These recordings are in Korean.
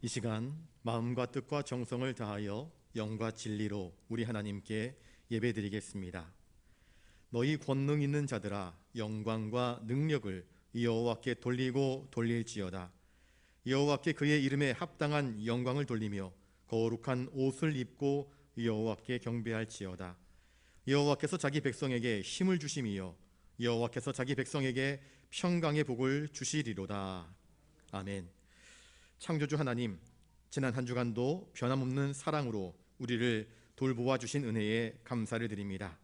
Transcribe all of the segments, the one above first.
이 시간 마음과 뜻과 정성을 다하여 영과 진리로 우리 하나님께 예배드리겠습니다. 너희 권능 있는 자들아, 영광과 능력을 여호와께 돌리고 돌릴지어다. 여호와께 그의 이름에 합당한 영광을 돌리며 거룩한 옷을 입고 여호와께 경배할지어다. 여호와께서 자기 백성에게 힘을 주심이요 여호와께서 자기 백성에게 평강의 복을 주시리로다. 아멘. 창조주 하나님, 지난 한 주간도 변함없는 사랑으로 우리를 돌보아 주신 은혜에 감사를 드립니다.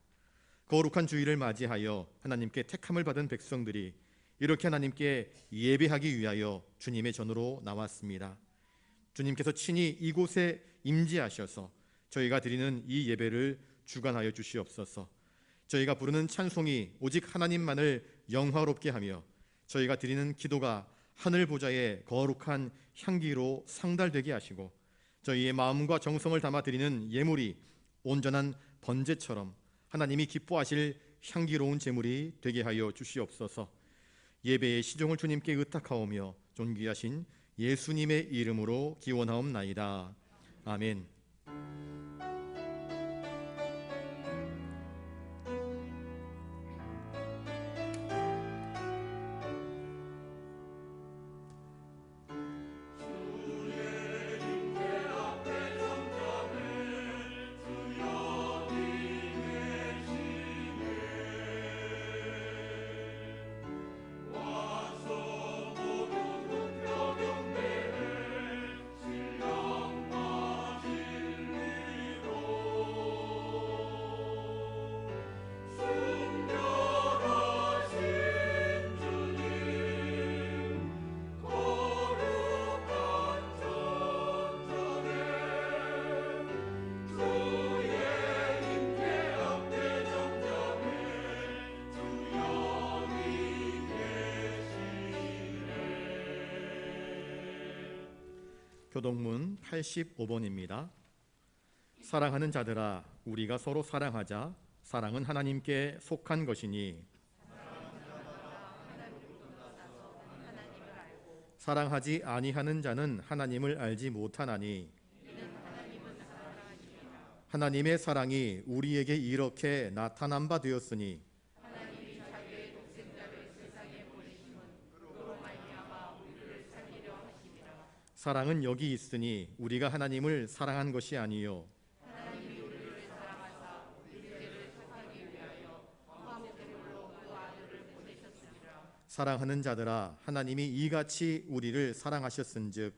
거룩한 주일을 맞이하여 하나님께 택함을 받은 백성들이 이렇게 하나님께 예배하기 위하여 주님의 전으로 나왔습니다. 주님께서 친히 이곳에 임재하셔서 저희가 드리는 이 예배를 주관하여 주시옵소서. 저희가 부르는 찬송이 오직 하나님만을 영화롭게 하며 저희가 드리는 기도가 하늘 보좌의 거룩한 향기로 상달되게 하시고 저희의 마음과 정성을 담아 드리는 예물이 온전한 번제처럼 하나님이 기뻐하실 향기로운 제물이 되게 하여 주시옵소서. 예배의 시종을 주님께 의탁하오며 존귀하신 예수님의 이름으로 기원하옵나이다. 아멘. 교동문 85번입니다. 사랑하는 자들아, 우리가 서로 사랑하자. 사랑은 하나님께 속한 것이니 사랑하지 아니하는 자는 하나님을 알지 못하나니 하나님의 사랑이 우리에게 이렇게 나타난 바 되었으니 사랑은 여기 있으니 우리가 하나님을 사랑한 것이 아니요 사랑하는 자들아, 하나님이 이같이 우리를 사랑하셨은즉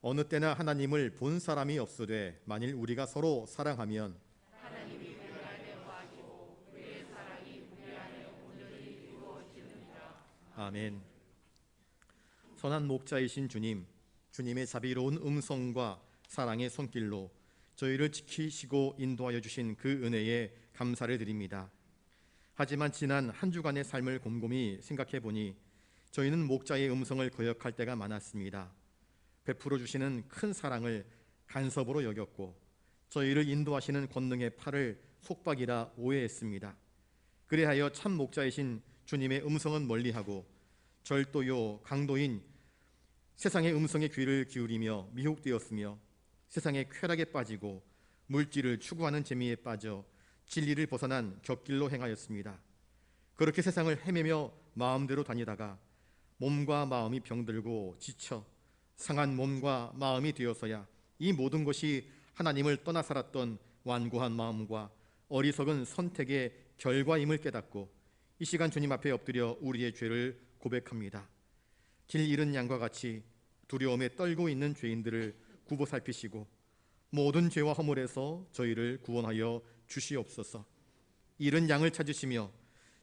어느 때나 하나님을 본 사람이 없으되 만일 우리가 서로 사랑하면 아멘. 선한 목자이신 주님, 주님의 자비로운 음성과 사랑의 손길로 저희를 지키시고 인도하여 주신 그 은혜에 감사를 드립니다. 하지만 지난 한 주간의 삶을 곰곰이 생각해 보니 저희는 목자의 음성을 거역할 때가 많았습니다. 베풀어 주시는 큰 사랑을 간섭으로 여겼고 저희를 인도하시는 권능의 팔을 속박이라 오해했습니다. 그리하여 참 목자이신 주님의 음성은 멀리하고 절도요 강도인 세상의 음성에 귀를 기울이며 미혹되었으며 세상의 쾌락에 빠지고 물질을 추구하는 재미에 빠져 진리를 벗어난 곁길로 행하였습니다. 그렇게 세상을 헤매며 마음대로 다니다가 몸과 마음이 병들고 지쳐 상한 몸과 마음이 되어서야 이 모든 것이 하나님을 떠나 살았던 완고한 마음과 어리석은 선택의 결과임을 깨닫고 이 시간 주님 앞에 엎드려 우리의 죄를 고백합니다. 길 잃은 양과 같이 두려움에 떨고 있는 죄인들을 굽어 살피시고 모든 죄와 허물에서 저희를 구원하여 주시옵소서. 잃은 양을 찾으시며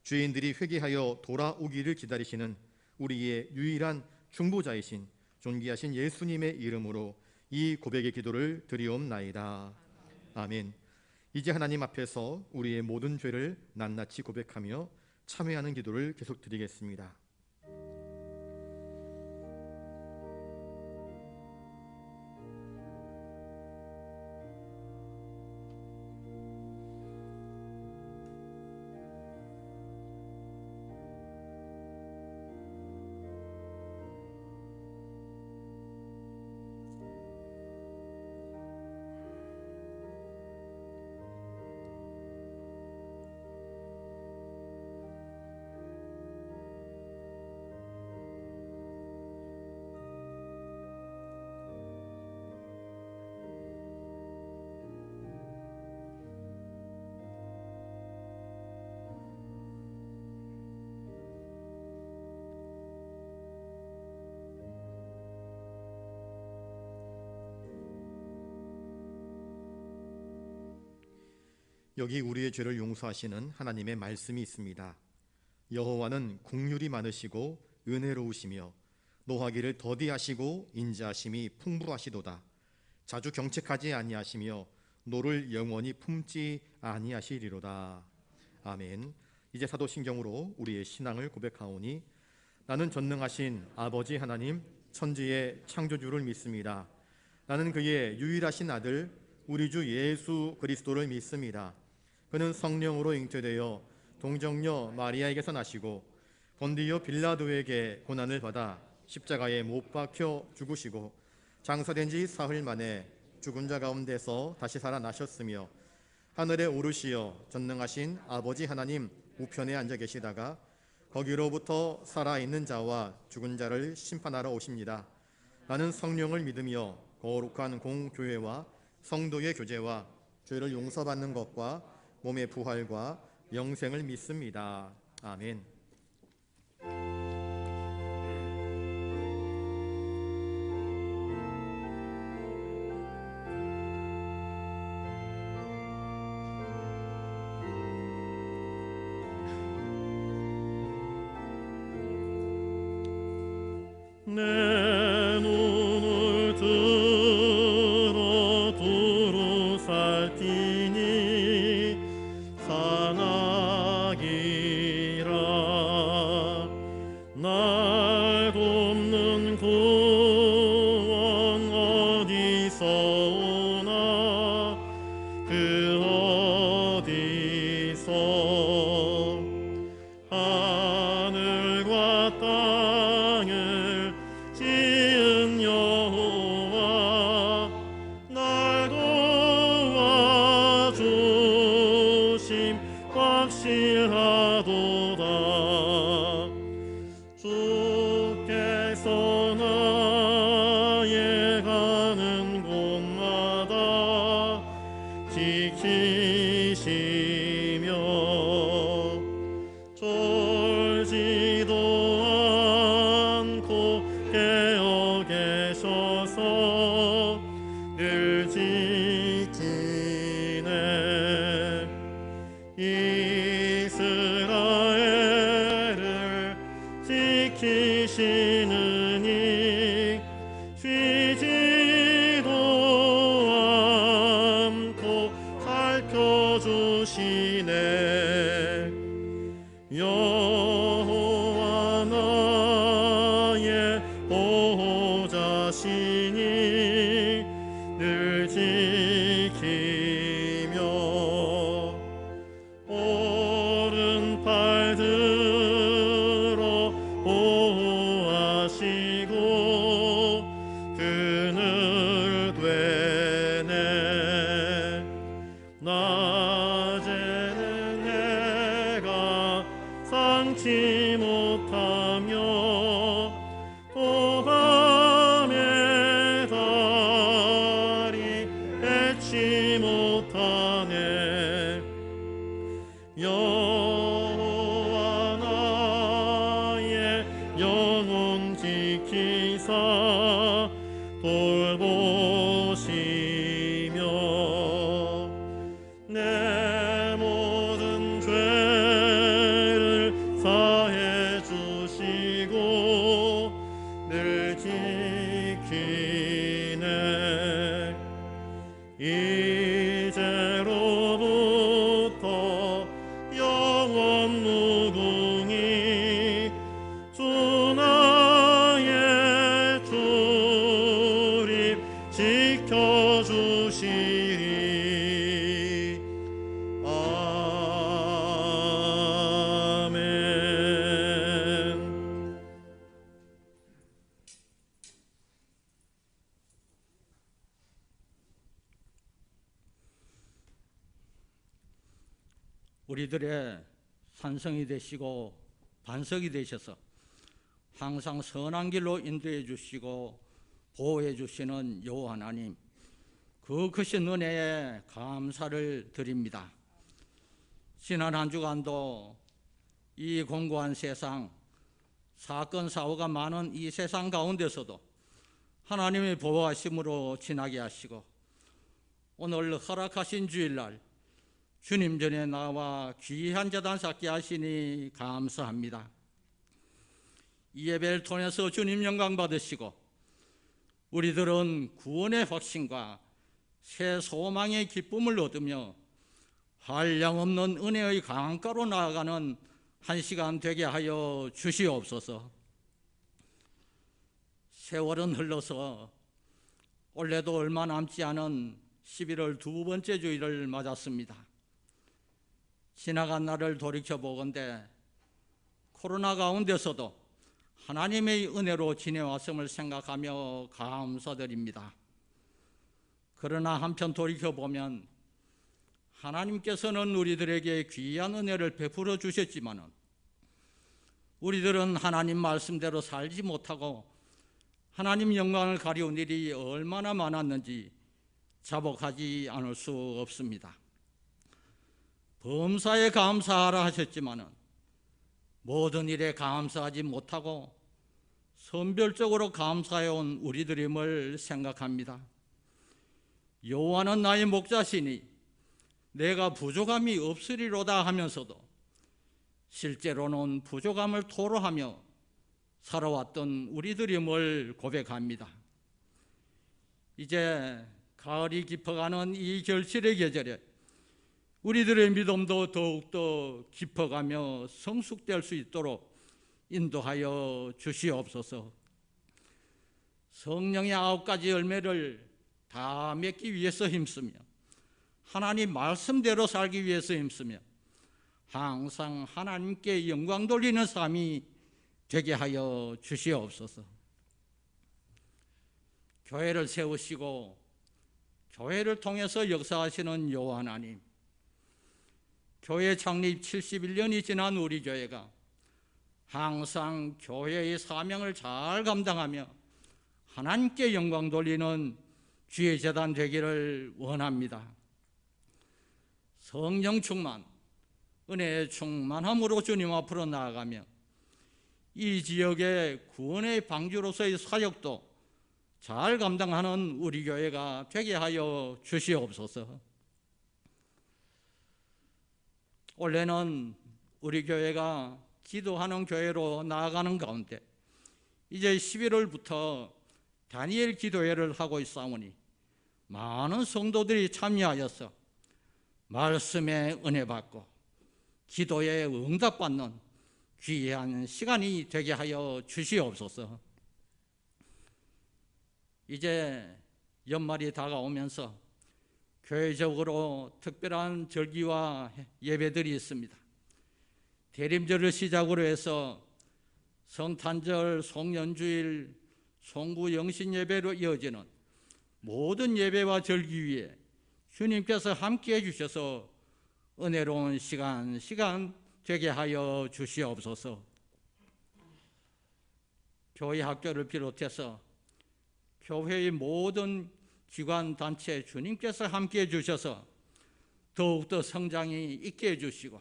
죄인들이 회개하여 돌아오기를 기다리시는 우리의 유일한 중보자이신 존귀하신 예수님의 이름으로 이 고백의 기도를 드리옵나이다. 아멘. 이제 하나님 앞에서 우리의 모든 죄를 낱낱이 고백하며 참회하는 기도를 계속 드리겠습니다. 여기 우리의 죄를 용서하시는 하나님의 말씀이 있습니다. 여호와는 긍휼이 많으시고 은혜로우시며 노하기를 더디하시고 인자하심이 풍부하시도다. 자주 경책하지 아니하시며 노를 영원히 품지 아니하시리로다. 아멘. 이제 사도신경으로 우리의 신앙을 고백하오니 나는 전능하신 아버지 하나님 천지의 창조주를 믿습니다. 나는 그의 유일하신 아들 우리 주 예수 그리스도를 믿습니다. 그는 성령으로 잉태되어 동정녀 마리아에게서 나시고 본디오 빌라도에게 고난을 받아 십자가에 못 박혀 죽으시고 장사된 지 사흘 만에 죽은 자 가운데서 다시 살아나셨으며 하늘에 오르시어 전능하신 아버지 하나님 우편에 앉아 계시다가 거기로부터 살아있는 자와 죽은 자를 심판하러 오십니다. 나는 성령을 믿으며 거룩한 공교회와 성도의 교제와 죄를 용서받는 것과 몸의 부활과 영생을 믿습니다. 아멘. 내 눈을 들어 두루 살피니 상하기라. 날 돕는 구원 어디서 오나 그 어디서 하늘과 땅을 지은 여호와 날 도와주심 확실하도다. 주께서 나의 가는 곳마다 지키시며 졸지도 않고 깨어 계셔서 늘 지키네. 이스라엘을 지키시느니 쉬지도 않고 살펴주시네. 여호와 나의 보호자시니 늘 지키며 오른팔 들어 보호하시고 그늘 되네. 낮에는 내가 삼지 못하며 또밤에 달이 해치 못하네. 여호와 나의 영혼 지키사 돌보시며 내 모든 죄를 사해 주시고 늘 지키네. 이제로부터 영원 무궁히 주 나의 주님 지켜주시리. 아멘. 우리들의 산성이 되시고 반석이 되셔서 항상 선한 길로 인도해 주시고 보호해 주시는 여호와 하나님, 그 크신 은혜에 감사를 드립니다. 지난 한 주간도 이 공고한 세상, 사건 사고가 많은 이 세상 가운데서도 하나님의 보호하심으로 지나게 하시고 오늘 허락하신 주일날 주님 전에 나와 귀한 제단 쌓게 하시니 감사합니다. 이 예배를 통해서 주님 영광 받으시고 우리들은 구원의 확신과 새 소망의 기쁨을 얻으며 한량없는 은혜의 강가로 나아가는 한 시간 되게 하여 주시옵소서. 세월은 흘러서 올해도 얼마 남지 않은 11월 두 번째 주일을 맞았습니다. 지나간 날을 돌이켜보건대 코로나 가운데서도 하나님의 은혜로 지내왔음을 생각하며 감사드립니다. 그러나 한편 돌이켜보면 하나님께서는 우리들에게 귀한 은혜를 베풀어 주셨지만 우리들은 하나님 말씀대로 살지 못하고 하나님 영광을 가리운 일이 얼마나 많았는지 자복하지 않을 수 없습니다. 범사에 감사하라 하셨지만 모든 일에 감사하지 못하고 선별적으로 감사해온 우리들임을 생각합니다. 여호와는 나의 목자시니 내가 부족함이 없으리로다 하면서도 실제로는 부족함을 토로하며 살아왔던 우리들임을 고백합니다. 이제 가을이 깊어가는 이 결실의 계절에 우리들의 믿음도 더욱더 깊어가며 성숙될 수 있도록 인도하여 주시옵소서. 성령의 9가지 열매를 다 맺기 위해서 힘쓰며 하나님 말씀대로 살기 위해서 힘쓰며 항상 하나님께 영광 돌리는 삶이 되게 하여 주시옵소서. 교회를 세우시고 교회를 통해서 역사하시는 여호와 하나님, 교회 창립 71년이 지난 우리 교회가 항상 교회의 사명을 잘 감당하며 하나님께 영광 돌리는 주의 제단 되기를 원합니다. 성령 충만, 은혜의 충만함으로 주님 앞으로 나아가며 이 지역의 구원의 방주로서의 사역도 잘 감당하는 우리 교회가 되게 하여 주시옵소서. 올해는 우리 교회가 기도하는 교회로 나아가는 가운데 이제 11월부터 다니엘 기도회를 하고 있사오니 많은 성도들이 참여하여서 말씀에 은혜 받고 기도에 응답받는 귀한 시간이 되게 하여 주시옵소서. 이제 연말이 다가오면서 교회적으로 특별한 절기와 예배들이 있습니다. 대림절을 시작으로 해서 성탄절, 송년주일, 송구영신 예배로 이어지는 모든 예배와 절기 위에 주님께서 함께해 주셔서 은혜로운 시간 되게 하여 주시옵소서. 교회 학교를 비롯해서 교회의 모든 기관 단체 주님께서 함께해 주셔서 더욱더 성장이 있게 해주시고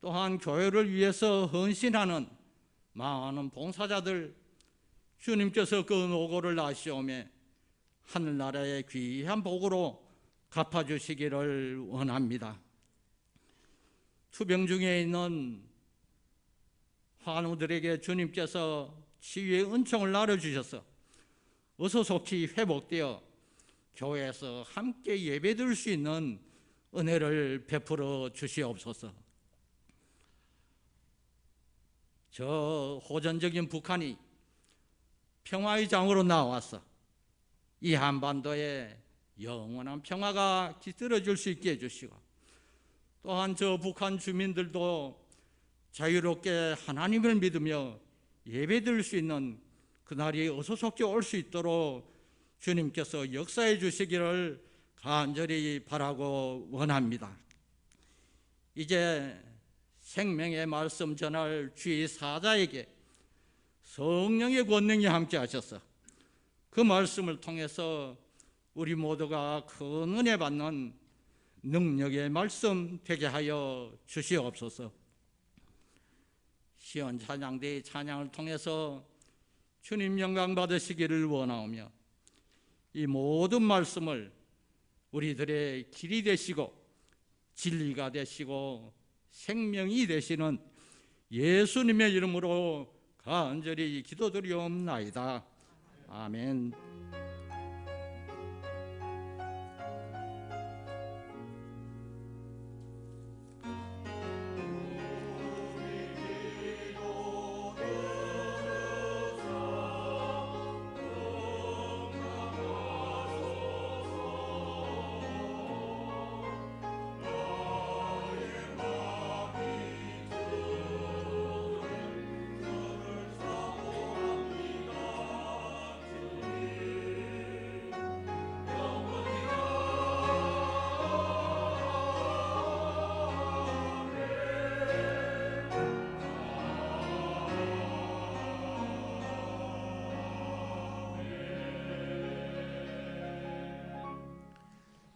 또한 교회를 위해서 헌신하는 많은 봉사자들 주님께서 그 노고를 아시오매 하늘나라의 귀한 복으로 갚아주시기를 원합니다. 투병 중에 있는 환우들에게 주님께서 치유의 은총을 나눠주셔서 어서 속히 회복되어 교회에서 함께 예배드릴 수 있는 은혜를 베풀어 주시옵소서. 저 호전적인 북한이 평화의 장으로 나와서 이 한반도에 영원한 평화가 깃들어질 수 있게 해주시고 또한 저 북한 주민들도 자유롭게 하나님을 믿으며 예배드릴 수 있는 그날이 어서 속히 올 수 있도록 주님께서 역사해 주시기를 간절히 바라고 원합니다. 이제 생명의 말씀 전할 주의 사자에게 성령의 권능이 함께 하셔서 그 말씀을 통해서 우리 모두가 큰 은혜 받는 능력의 말씀 되게 하여 주시옵소서. 시온 찬양대의 찬양을 통해서 주님 영광 받으시기를 원하오며 이 모든 말씀을 우리들의 길이 되시고 진리가 되시고 생명이 되시는 예수님의 이름으로 간절히 기도드리옵나이다. 아멘.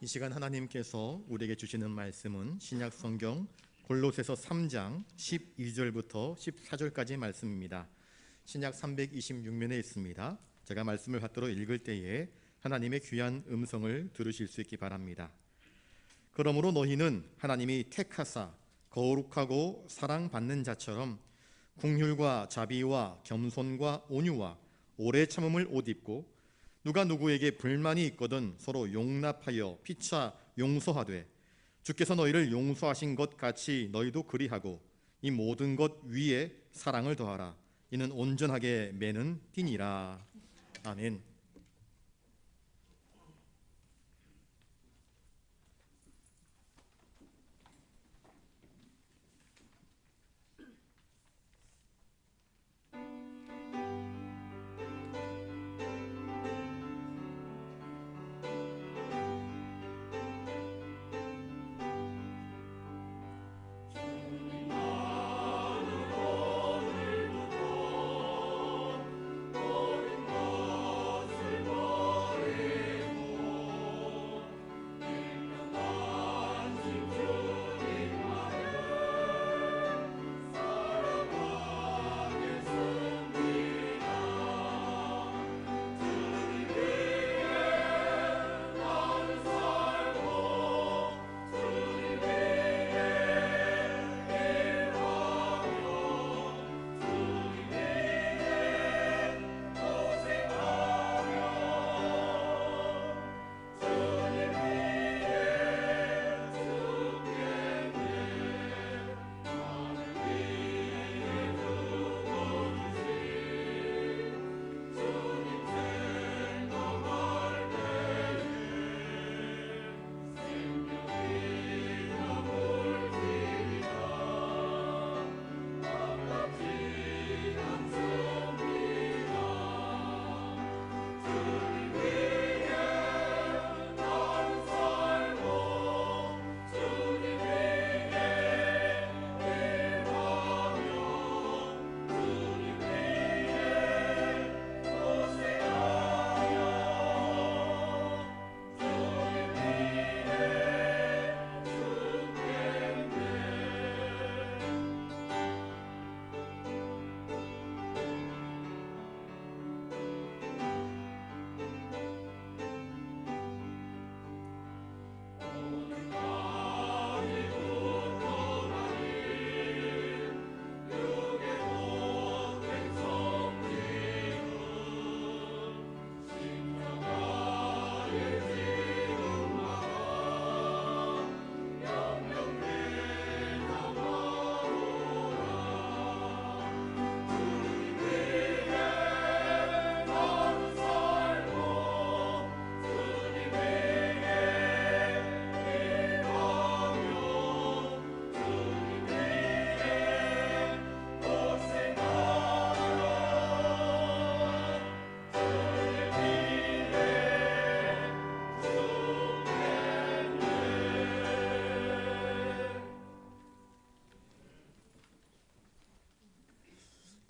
이 시간 하나님께서 우리에게 주시는 말씀은 신약 성경 골로새서 3장 12절부터 14절까지 말씀입니다. 신약 326면에 있습니다. 제가 말씀을 받들어 읽을 때에 하나님의 귀한 음성을 들으실 수 있기 바랍니다. 그러므로 너희는 하나님이 택하사 거룩하고 사랑받는 자처럼 긍휼과 자비와 겸손과 온유와 오래 참음을 옷 입고 누가 누구에게 불만이 있거든 서로 용납하여 피차 용서하되 주께서 너희를 용서하신 것 같이 너희도 그리하고 이 모든 것 위에 사랑을 더하라. 이는 온전하게 매는 띠니라. 아멘.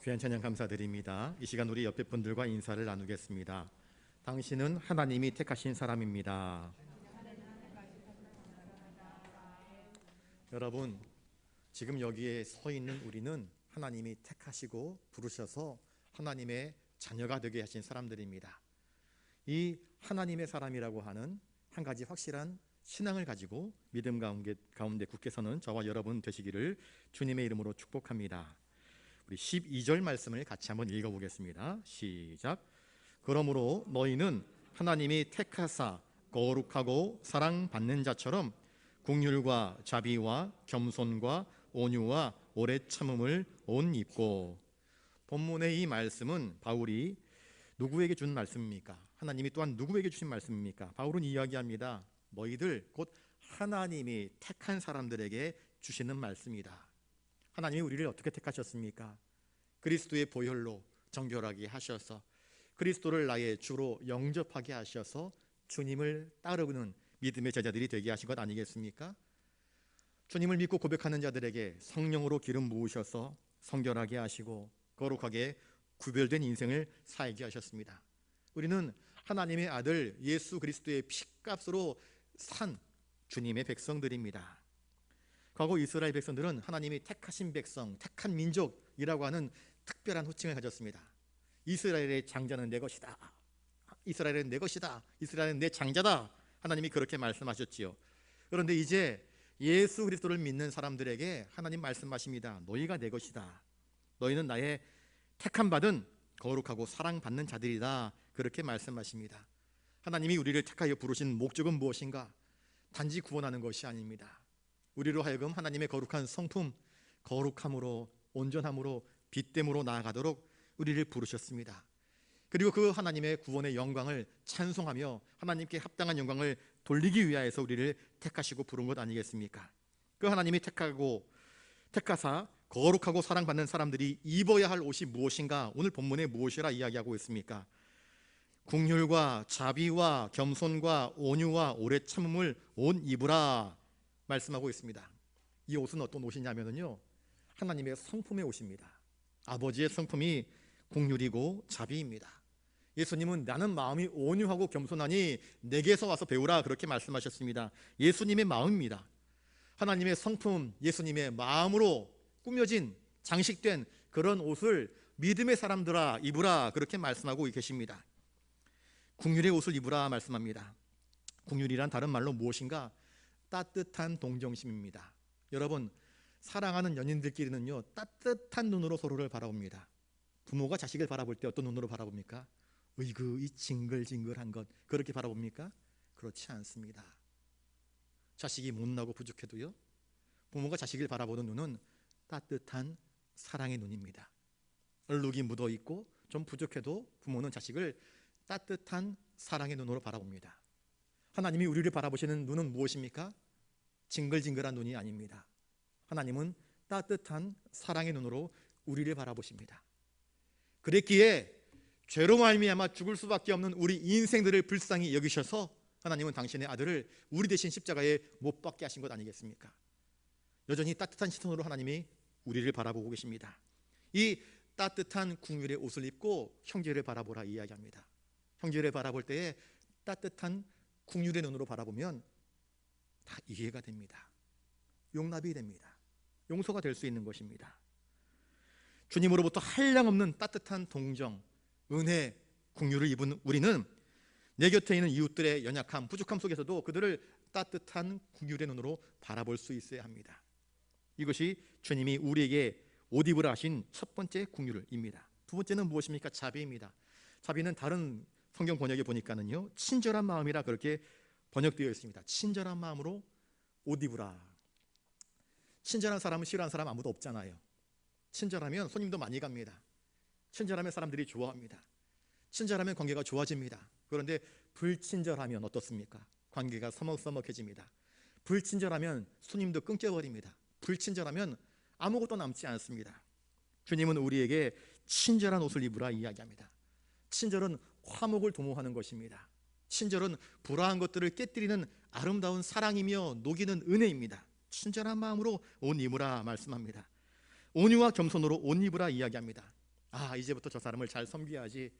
귀한 찬양 감사드립니다. 이 시간 우리 옆에 분들과 인사를 나누겠습니다. 당신은 하나님이 택하신 사람입니다. 여러분, 지금 여기에 서 있는 우리는 하나님이 택하시고 부르셔서 하나님의 자녀가 되게 하신 사람들입니다. 이 하나님의 사람이라고 하는 한 가지 확실한 신앙을 가지고 믿음 가운데 굳게 서는 저와 여러분 되시기를 주님의 이름으로 축복합니다. 우리 12절 말씀을 같이 한번 읽어보겠습니다. 시작. 그러므로 너희는 하나님이 택하사 거룩하고 사랑받는 자처럼 긍휼과 자비와 겸손과 온유와 오래 참음을 옷 입고. 본문의 이 말씀은 바울이 누구에게 준 말씀입니까? 하나님이 또한 누구에게 주신 말씀입니까? 바울은 이야기합니다. 너희들 곧 하나님이 택한 사람들에게 주시는 말씀이다. 하나님이 우리를 어떻게 택하셨습니까? 그리스도의 보혈로 정결하게 하셔서 그리스도를 나의 주로 영접하게 하셔서 주님을 따르는 믿음의 제자들이 되게 하신 것 아니겠습니까? 주님을 믿고 고백하는 자들에게 성령으로 기름 부으셔서 성결하게 하시고 거룩하게 구별된 인생을 살게 하셨습니다. 우리는 하나님의 아들 예수 그리스도의 피값으로 산 주님의 백성들입니다. 과거 이스라엘 백성들은 하나님이 택하신 백성, 택한 민족이라고 하는 특별한 호칭을 가졌습니다. 이스라엘의 장자는 내 것이다. 이스라엘은 내 것이다. 이스라엘은 내 장자다. 하나님이 그렇게 말씀하셨지요. 그런데 이제 예수 그리스도를 믿는 사람들에게 하나님 말씀하십니다. 너희가 내 것이다. 너희는 나의 택함 받은 거룩하고 사랑받는 자들이다. 그렇게 말씀하십니다. 하나님이 우리를 택하여 부르신 목적은 무엇인가? 단지 구원하는 것이 아닙니다. 우리로 하여금 하나님의 거룩한 성품, 거룩함으로, 온전함으로, 빛됨으로 나아가도록 우리를 부르셨습니다. 그리고 그 하나님의 구원의 영광을 찬송하며 하나님께 합당한 영광을 돌리기 위하여서 우리를 택하시고 부른 것 아니겠습니까? 그 하나님이 택하사 거룩하고 사랑받는 사람들이 입어야 할 옷이 무엇인가? 오늘 본문에 무엇이라 이야기하고 있습니까? 긍휼과 자비와 겸손과 온유와 오래 참음을 옷 입으라 말씀하고 있습니다. 이 옷은 어떤 옷이냐면요, 하나님의 성품의 옷입니다. 아버지의 성품이 긍휼이고 자비입니다. 예수님은 나는 마음이 온유하고 겸손하니 내게서 와서 배우라 그렇게 말씀하셨습니다. 예수님의 마음입니다. 하나님의 성품, 예수님의 마음으로 꾸며진 장식된 그런 옷을 믿음의 사람들아 입으라 그렇게 말씀하고 계십니다. 긍휼의 옷을 입으라 말씀합니다. 긍휼이란 다른 말로 무엇인가? 따뜻한 동정심입니다. 여러분, 사랑하는 연인들끼리는요 따뜻한 눈으로 서로를 바라봅니다. 부모가 자식을 바라볼 때 어떤 눈으로 바라봅니까? 으이그 이 징글징글한 것, 그렇게 바라봅니까? 그렇지 않습니다. 자식이 못나고 부족해도요 부모가 자식을 바라보는 눈은 따뜻한 사랑의 눈입니다. 얼룩이 묻어있고 좀 부족해도 부모는 자식을 따뜻한 사랑의 눈으로 바라봅니다. 하나님이 우리를 바라보시는 눈은 무엇입니까? 징글징글한 눈이 아닙니다. 하나님은 따뜻한 사랑의 눈으로 우리를 바라보십니다. 그랬기에 죄로 말미암아 죽을 수밖에 없는 우리 인생들을 불쌍히 여기셔서 하나님은 당신의 아들을 우리 대신 십자가에 못 박게 하신 것 아니겠습니까? 여전히 따뜻한 시선으로 하나님이 우리를 바라보고 계십니다. 이 따뜻한 긍휼의 옷을 입고 형제를 바라보라 이야기합니다. 형제를 바라볼 때에 따뜻한 긍휼의 눈으로 바라보면 다 이해가 됩니다. 용납이 됩니다. 용서가 될 수 있는 것입니다. 주님으로부터 한량없는 따뜻한 동정, 은혜, 긍휼을 입은 우리는 내 곁에 있는 이웃들의 연약함, 부족함 속에서도 그들을 따뜻한 긍휼의 눈으로 바라볼 수 있어야 합니다. 이것이 주님이 우리에게 옷 입으라 하신 첫 번째 긍휼입니다. 두 번째는 무엇입니까? 자비입니다. 자비는 다른 성경 번역에 보니까는요 친절한 마음이라 그렇게 번역되어 있습니다. 친절한 마음으로 옷 입으라. 친절한 사람은 싫어하는 사람 아무도 없잖아요. 친절하면 손님도 많이 갑니다. 친절하면 사람들이 좋아합니다. 친절하면 관계가 좋아집니다. 그런데 불친절하면 어떻습니까? 관계가 서먹서먹해집니다. 불친절하면 손님도 끊겨버립니다. 불친절하면 아무것도 남지 않습니다. 주님은 우리에게 친절한 옷을 입으라 이야기합니다. 친절은 화목을 도모하는 것입니다. 친절은 불화한 것들을 깨뜨리는 아름다운 사랑이며 녹이는 은혜입니다. 친절한 마음으로 옷 입으라 말씀합니다. 온유와 겸손으로 옷 입으라 이야기합니다. 이제부터 저 사람을 잘 섬겨야지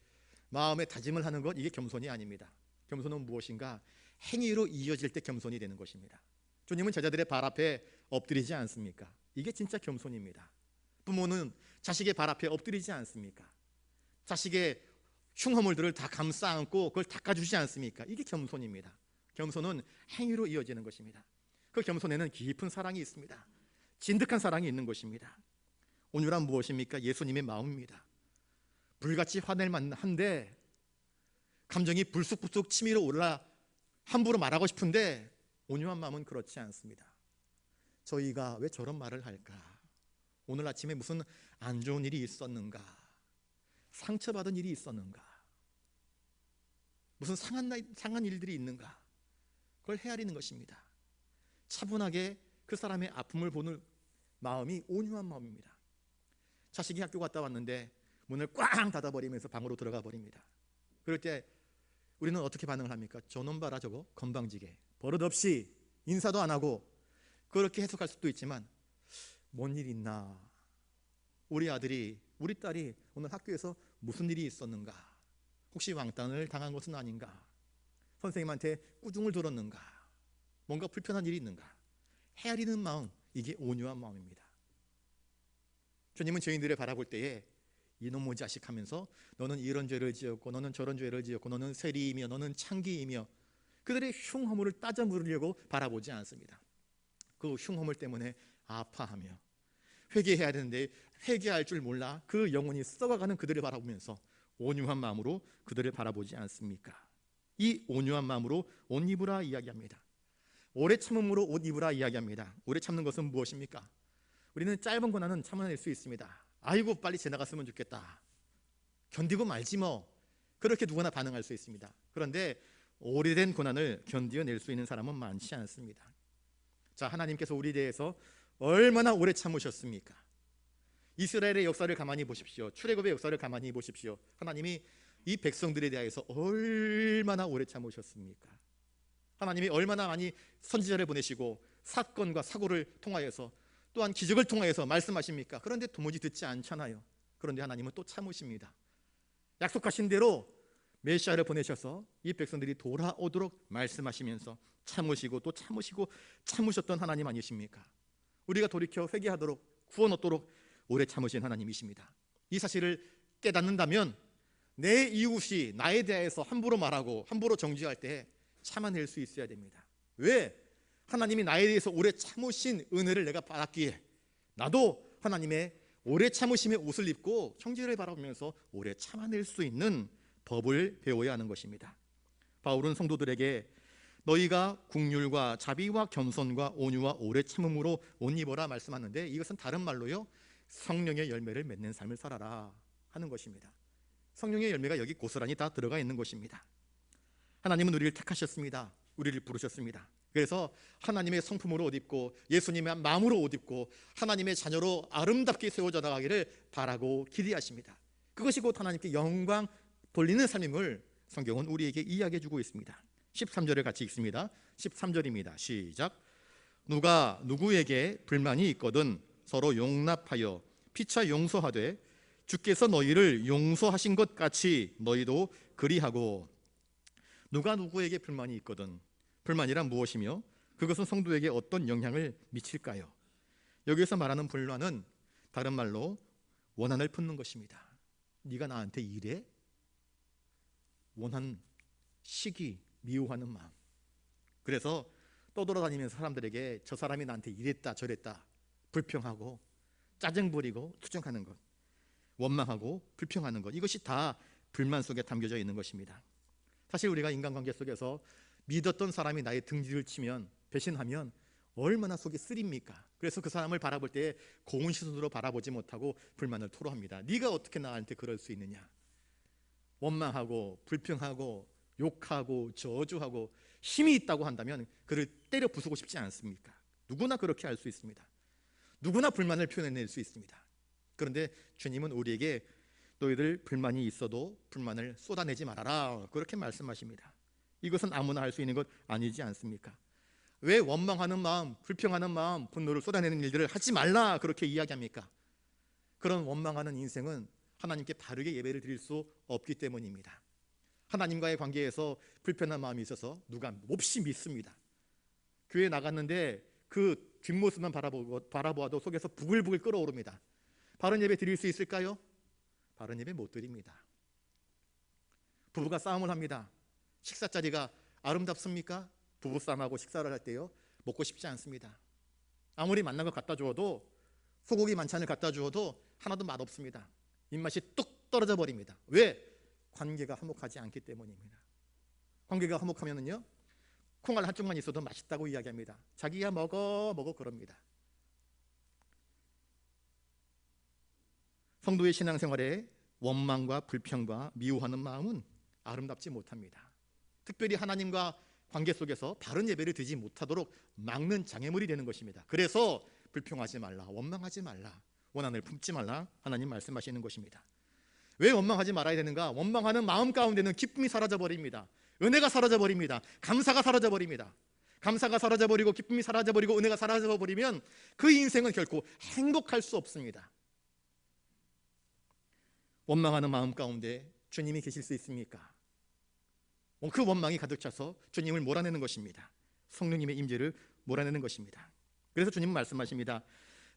마음에 다짐을 하는 것, 이게 겸손이 아닙니다. 겸손은 무엇인가? 행위로 이어질 때 겸손이 되는 것입니다. 주님은 제자들의 발 앞에 엎드리지 않습니까? 이게 진짜 겸손입니다. 부모는 자식의 발 앞에 엎드리지 않습니까? 자식의 흉허물들을 다 감싸 안고 그걸 닦아주지 않습니까? 이게 겸손입니다. 겸손은 행위로 이어지는 것입니다. 그 겸손에는 깊은 사랑이 있습니다. 진득한 사랑이 있는 것입니다. 온유란 무엇입니까? 예수님의 마음입니다. 불같이 화낼 만한데 감정이 불쑥불쑥 치밀어 올라 함부로 말하고 싶은데 온유한 마음은 그렇지 않습니다. 저희가 왜 저런 말을 할까? 오늘 아침에 무슨 안 좋은 일이 있었는가? 상처받은 일이 있었는가? 무슨 상한 일들이 있는가? 그걸 헤아리는 것입니다. 차분하게 그 사람의 아픔을 보는 마음이 온유한 마음입니다. 자식이 학교 갔다 왔는데 문을 꽝 닫아버리면서 방으로 들어가 버립니다. 그럴 때 우리는 어떻게 반응을 합니까? 저놈 봐라 저거 건방지게 버릇없이 인사도 안 하고, 그렇게 해석할 수도 있지만 뭔 일 있나? 우리 아들이 우리 딸이 오늘 학교에서 무슨 일이 있었는가? 혹시 왕따를 당한 것은 아닌가? 선생님한테 꾸중을 들었는가? 뭔가 불편한 일이 있는가? 헤아리는 마음, 이게 온유한 마음입니다. 주님은 저희들을 바라볼 때에 이놈의 자식 하면서 너는 이런 죄를 지었고 너는 저런 죄를 지었고 너는 세리이며 너는 창기이며 그들의 흉허물을 따져 물으려고 바라보지 않습니다. 그 흉허물 때문에 아파하며 회개해야 되는데 회개할 줄 몰라 그 영혼이 썩어가는 그들을 바라보면서 온유한 마음으로 그들을 바라보지 않습니까? 이 온유한 마음으로 옷 입으라 이야기합니다. 오래 참음으로 옷 입으라 이야기합니다. 오래 참는 것은 무엇입니까? 우리는 짧은 고난은 참아낼 수 있습니다. 아이고 빨리 지나갔으면 좋겠다, 견디고 말지 뭐, 그렇게 누구나 반응할 수 있습니다. 그런데 오래된 고난을 견디어낼 수 있는 사람은 많지 않습니다. 자, 하나님께서 우리에 대해서 얼마나 오래 참으셨습니까? 이스라엘의 역사를 가만히 보십시오. 출애굽의 역사를 가만히 보십시오. 하나님이 이 백성들에 대해서 얼마나 오래 참으셨습니까? 하나님이 얼마나 많이 선지자를 보내시고 사건과 사고를 통하여서 또한 기적을 통하여서 말씀하십니까? 그런데 도무지 듣지 않잖아요. 그런데 하나님은 또 참으십니다. 약속하신 대로 메시아를 보내셔서 이 백성들이 돌아오도록 말씀하시면서 참으시고 또 참으시고 참으셨던 하나님 아니십니까? 우리가 돌이켜 회개하도록 구원 얻도록 오래 참으신 하나님이십니다. 이 사실을 깨닫는다면 내 이웃이 나에 대해서 함부로 말하고 함부로 정죄할 때 참아낼 수 있어야 됩니다. 왜? 하나님이 나에 대해서 오래 참으신 은혜를 내가 받았기에 나도 하나님의 오래 참으심의 옷을 입고 형제를 바라보면서 오래 참아낼 수 있는 법을 배워야 하는 것입니다. 바울은 성도들에게 너희가 긍휼과 자비와 겸손과 온유와 오래 참음으로 옷 입어라 말씀하는데, 이것은 다른 말로요 성령의 열매를 맺는 삶을 살아라 하는 것입니다. 성령의 열매가 여기 고스란히 다 들어가 있는 것입니다. 하나님은 우리를 택하셨습니다. 우리를 부르셨습니다. 그래서 하나님의 성품으로 옷 입고 예수님의 마음으로 옷 입고 하나님의 자녀로 아름답게 세워져 나가기를 바라고 기대하십니다. 그것이 곧 하나님께 영광 돌리는 삶임을 성경은 우리에게 이야기해 주고 있습니다. 13절을 같이 읽습니다. 13절입니다. 시작. 누가 누구에게 불만이 있거든 서로 용납하여 피차 용서하되 주께서 너희를 용서하신 것 같이 너희도 그리하고. 누가 누구에게 불만이 있거든, 불만이란 무엇이며 그것은 성도에게 어떤 영향을 미칠까요? 여기서 말하는 불만은 다른 말로 원한을 품는 것입니다. 네가 나한테 이래? 원한, 시기, 미워하는 마음. 그래서 떠돌아다니면서 사람들에게 저 사람이 나한테 이랬다 저랬다 불평하고 짜증 부리고 투정하는 것, 원망하고 불평하는 것, 이것이 다 불만 속에 담겨져 있는 것입니다. 사실 우리가 인간관계 속에서 믿었던 사람이 나의 등지를 치면, 배신하면 얼마나 속이 쓰립니까? 그래서 그 사람을 바라볼 때 고운 시선으로 바라보지 못하고 불만을 토로합니다. 네가 어떻게 나한테 그럴 수 있느냐? 원망하고 불평하고 욕하고 저주하고 힘이 있다고 한다면 그를 때려 부수고 싶지 않습니까? 누구나 그렇게 할 수 있습니다. 누구나 불만을 표현해낼 수 있습니다. 그런데 주님은 우리에게 너희들 불만이 있어도 불만을 쏟아내지 말아라 그렇게 말씀하십니다. 이것은 아무나 할 수 있는 것 아니지 않습니까? 왜 원망하는 마음, 불평하는 마음, 분노를 쏟아내는 일들을 하지 말라 그렇게 이야기합니까? 그런 원망하는 인생은 하나님께 바르게 예배를 드릴 수 없기 때문입니다. 하나님과의 관계에서 불편한 마음이 있어서 누가 몹시 믿습니다. 교회 나갔는데 그 뒷모습만 바라보아도 속에서 부글부글 끓어오릅니다. 바른 예배 드릴 수 있을까요? 바른 예배 못 드립니다. 부부가 싸움을 합니다. 식사 자리가 아름답습니까? 부부싸움하고 식사를 할 때요, 먹고 싶지 않습니다. 아무리 맛난 거 갖다 주어도, 소고기 만찬을 갖다 주어도 하나도 맛없습니다. 입맛이 뚝 떨어져 버립니다. 왜? 관계가 화목하지 않기 때문입니다. 관계가 화목하면은요, 콩알 한쪽만 있어도 맛있다고 이야기합니다. 자기야 먹어 그럽니다. 성도의 신앙생활에 원망과 불평과 미워하는 마음은 아름답지 못합니다. 특별히 하나님과 관계 속에서 바른 예배를 드리지 못하도록 막는 장애물이 되는 것입니다. 그래서 불평하지 말라, 원망하지 말라, 원한을 품지 말라 하나님 말씀하시는 것입니다. 왜 원망하지 말아야 되는가? 원망하는 마음 가운데는 기쁨이 사라져버립니다. 은혜가 사라져버립니다. 감사가 사라져버립니다. 감사가 사라져버리고 기쁨이 사라져버리고 은혜가 사라져버리면 그 인생은 결코 행복할 수 없습니다. 원망하는 마음 가운데 주님이 계실 수 있습니까? 그 원망이 가득 차서 주님을 몰아내는 것입니다. 성령님의 임재를 몰아내는 것입니다. 그래서 주님은 말씀하십니다.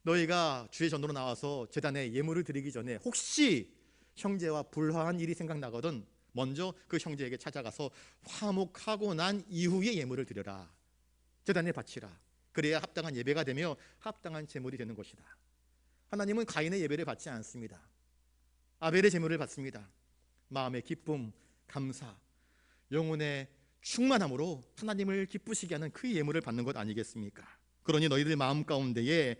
너희가 주의 전도로 나와서 제단에 예물을 드리기 전에 혹시 형제와 불화한 일이 생각나거든 먼저 그 형제에게 찾아가서 화목하고 난 이후에 예물을 드려라. 제단에 바치라. 그래야 합당한 예배가 되며 합당한 제물이 되는 것이다. 하나님은 가인의 예배를 받지 않습니다. 아벨의 제물을 받습니다. 마음의 기쁨, 감사, 영혼의 충만함으로 하나님을 기쁘시게 하는 그 예물을 받는 것 아니겠습니까? 그러니 너희들 마음 가운데에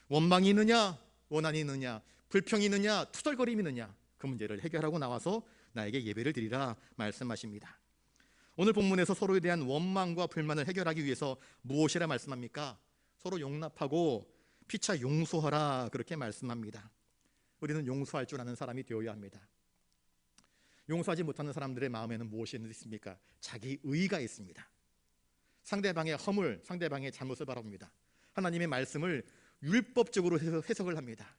원망이 있느냐, 원한이 있느냐, 불평이 있느냐, 투덜거림이 있느냐, 그 문제를 해결하고 나와서 나에게 예배를 드리라 말씀하십니다. 오늘 본문에서 서로에 대한 원망과 불만을 해결하기 위해서 무엇이라 말씀합니까? 서로 용납하고 피차 용서하라 그렇게 말씀합니다. 우리는 용서할 줄 아는 사람이 되어야 합니다. 용서하지 못하는 사람들의 마음에는 무엇이 있습니까? 자기 의가 있습니다. 상대방의 허물, 상대방의 잘못을 바라봅니다. 하나님의 말씀을 율법적으로 해석을 합니다.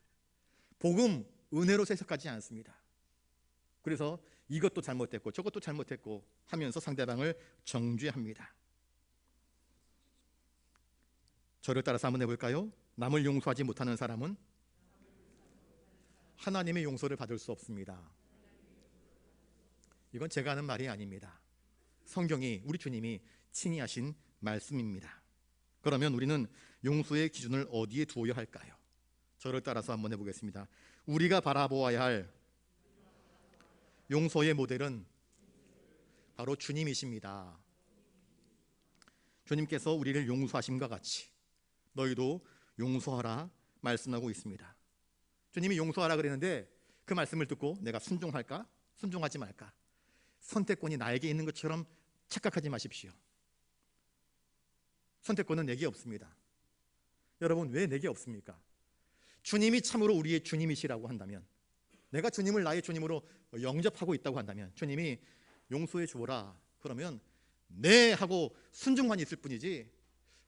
복음, 은혜로 해석하지 않습니다. 그래서 이것도 잘못했고 저것도 잘못했고 하면서 상대방을 정죄합니다. 저를 따라서 한번 해볼까요? 남을 용서하지 못하는 사람은 하나님의 용서를 받을 수 없습니다. 이건 제가 하는 말이 아닙니다. 성경이, 우리 주님이 친히 하신 말씀입니다. 그러면 우리는 용서의 기준을 어디에 두어야 할까요? 저를 따라서 한번 해보겠습니다. 우리가 바라보아야 할 용서의 모델은 바로 주님이십니다. 주님께서 우리를 용서하심과 같이 너희도 용서하라 말씀하고 있습니다. 주님이 용서하라 그랬는데 그 말씀을 듣고 내가 순종할까? 순종하지 말까? 선택권이 나에게 있는 것처럼 착각하지 마십시오. 선택권은 내게 없습니다. 여러분, 왜 내게 없습니까? 주님이 참으로 우리의 주님이시라고 한다면, 내가 주님을 나의 주님으로 영접하고 있다고 한다면, 주님이 용서해 주어라 그러면 네 하고 순종만 있을 뿐이지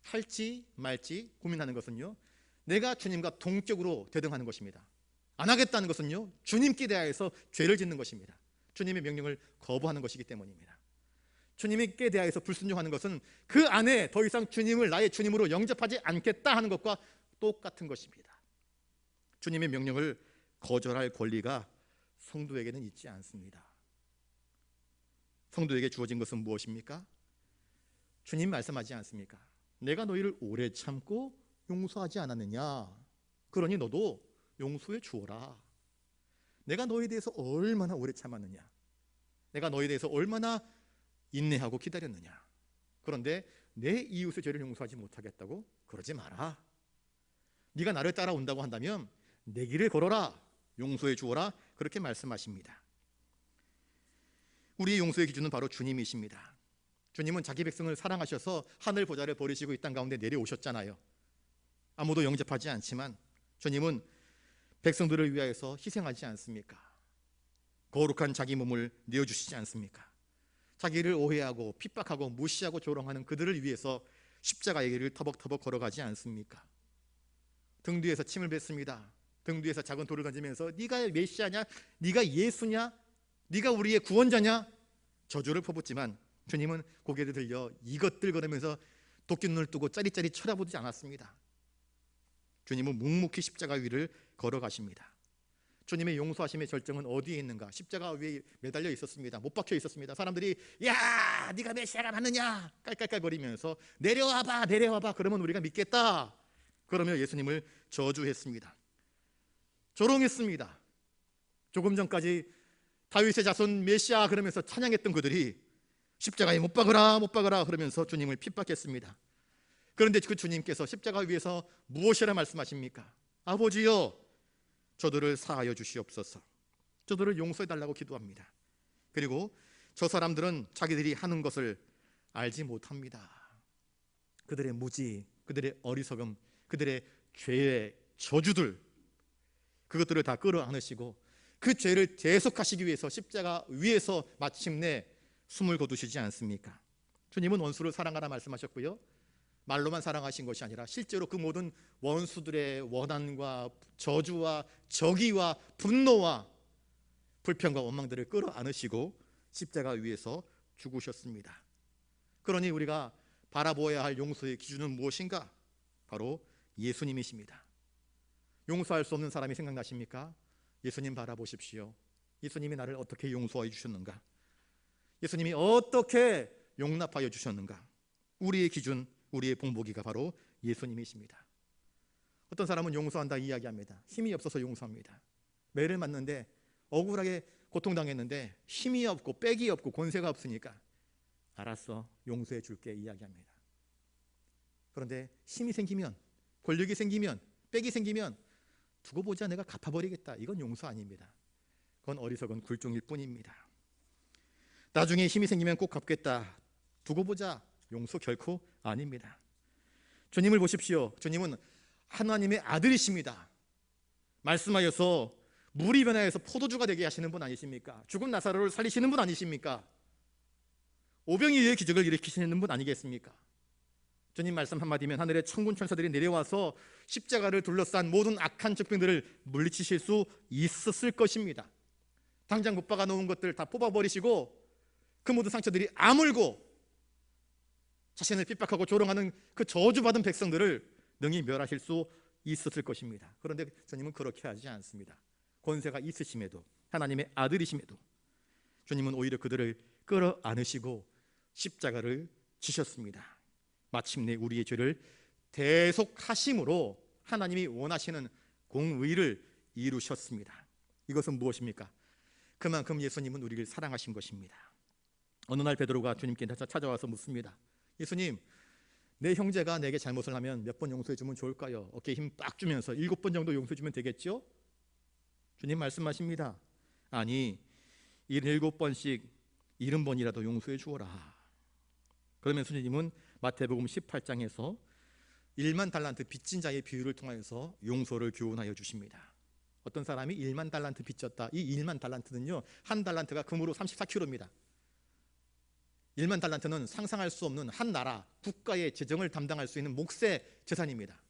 할지 말지 고민하는 것은요, 내가 주님과 동격으로 대등하는 것입니다. 안 하겠다는 것은요, 주님께 대하여서 죄를 짓는 것입니다. 주님의 명령을 거부하는 것이기 때문입니다. 주님께 대하여서 불순종하는 것은 그 안에 더 이상 주님을 나의 주님으로 영접하지 않겠다 하는 것과 똑같은 것입니다. 주님의 명령을 거절할 권리가 성도에게는 있지 않습니다. 성도에게 주어진 것은 무엇입니까? 주님 말씀하지 않습니까? 내가 너희를 오래 참고 용서하지 않았느냐? 그러니 너도 용서해 주어라. 내가 너희에 대해서 얼마나 오래 참았느냐? 내가 너희에 대해서 얼마나 인내하고 기다렸느냐? 그런데 내 이웃의 죄를 용서하지 못하겠다고? 그러지 마라. 네가 나를 따라온다고 한다면 내 길을 걸어라. 용서해 주어라. 그렇게 말씀하십니다. 우리의 용서의 기준은 바로 주님이십니다. 주님은 자기 백성을 사랑하셔서 하늘 보좌를 버리시고 이 땅 가운데 내려오셨잖아요. 아무도 영접하지 않지만 주님은 백성들을 위하여서 희생하지 않습니까? 거룩한 자기 몸을 내어주시지 않습니까? 자기를 오해하고 핍박하고 무시하고 조롱하는 그들을 위해서 십자가의 길을 터벅터벅 걸어가지 않습니까? 등 뒤에서 침을 뱉습니다. 등 뒤에서 작은 돌을 던지면서 네가 메시아냐? 네가 예수냐? 네가 우리의 구원자냐? 저주를 퍼붓지만 주님은 고개를 들려 이것들 그러면서 도끼눈을 뜨고 짜릿짜릿 쳐다보지 않았습니다. 주님은 묵묵히 십자가 위를 걸어가십니다. 주님의 용서하심의 절정은 어디에 있는가? 십자가 위에 매달려 있었습니다. 못 박혀 있었습니다. 사람들이 야, 네가 메시아가 맞느냐? 깔깔깔거리면서 내려와봐, 내려와봐. 그러면 우리가 믿겠다. 그러며 예수님을 저주했습니다. 조롱했습니다. 조금 전까지 다윗의 자손 메시아 그러면서 찬양했던 그들이 십자가에 못 박으라, 못 박으라 그러면서 주님을 핍박했습니다. 그런데 그 주님께서 십자가 위에서 무엇이라 말씀하십니까? 아버지여, 저들을 사하여 주시옵소서. 저들을 용서해 달라고 기도합니다. 그리고 저 사람들은 자기들이 하는 것을 알지 못합니다. 그들의 무지, 그들의 어리석음, 그들의 죄의 저주들, 그것들을 다 끌어안으시고 그 죄를 대속하시기 위해서 십자가 위에서 마침내 숨을 거두시지 않습니까? 주님은 원수를 사랑하라 말씀하셨고요, 말로만 사랑하신 것이 아니라 실제로 그 모든 원수들의 원한과 저주와 적의와 분노와 불평과 원망들을 끌어안으시고 십자가 위에서 죽으셨습니다. 그러니 우리가 바라보아야 할 용서의 기준은 무엇인가? 바로 예수님이십니다. 용서할 수 없는 사람이 생각나십니까? 예수님 바라보십시오. 예수님이 나를 어떻게 용서해 주셨는가? 예수님이 어떻게 용납하여 주셨는가? 우리의 기준, 우리의 본보기가 바로 예수님이십니다. 어떤 사람은 용서한다 이야기합니다. 힘이 없어서 용서합니다. 매를 맞는데 억울하게 고통당했는데 힘이 없고 빽이 없고 권세가 없으니까 알았어, 용서해 줄게 이야기합니다. 그런데 힘이 생기면, 권력이 생기면, 빽이 생기면 두고 보자, 내가 갚아버리겠다, 이건 용서 아닙니다. 그건 어리석은 굴종일 뿐입니다. 나중에 힘이 생기면 꼭 갚겠다, 두고 보자, 용서 결코 아닙니다. 주님을 보십시오. 주님은 하나님의 아들이십니다. 말씀하여서 물이 변화해서 포도주가 되게 하시는 분 아니십니까? 죽은 나사로를 살리시는 분 아니십니까? 오병이어의 기적을 일으키시는 분 아니겠습니까? 주님 말씀 한마디면 하늘의 천군 천사들이 내려와서 십자가를 둘러싼 모든 악한 적병들을 물리치실 수 있었을 것입니다. 당장 못 박아 놓은 것들 다 뽑아버리시고 그 모든 상처들이 아물고 자신을 핍박하고 조롱하는 그 저주받은 백성들을 능히 멸하실 수 있었을 것입니다. 그런데 주님은 그렇게 하지 않습니다. 권세가 있으심에도, 하나님의 아들이심에도 주님은 오히려 그들을 끌어안으시고 십자가를 지셨습니다. 마침내 우리의 죄를 대속하심으로 하나님이 원하시는 공의를 이루셨습니다. 이것은 무엇입니까? 그만큼 예수님은 우리를 사랑하신 것입니다. 어느 날 베드로가 주님께 찾아와서 묻습니다. 예수님, 내 형제가 내게 잘못을 하면 몇 번 용서해 주면 좋을까요? 어깨에 힘 빡 주면서 7번 정도 용서해 주면 되겠죠? 주님 말씀하십니다. 아니, 7번씩 70번이라도 용서해 주어라. 그러면서 주님은 마태복음 18장에서 1만 달란트 빚진 자의 비유를 통하여서 용서를 교훈하여 주십니다. 어떤 사람이 1만 달란트 빚졌다. 이 1만 달란트는요, 한 달란트가 금으로 34kg입니다. 1만 달란트는 상상할 수 없는 한 나라, 국가의 재정을 담당할 수 있는 몫의 재산입니다.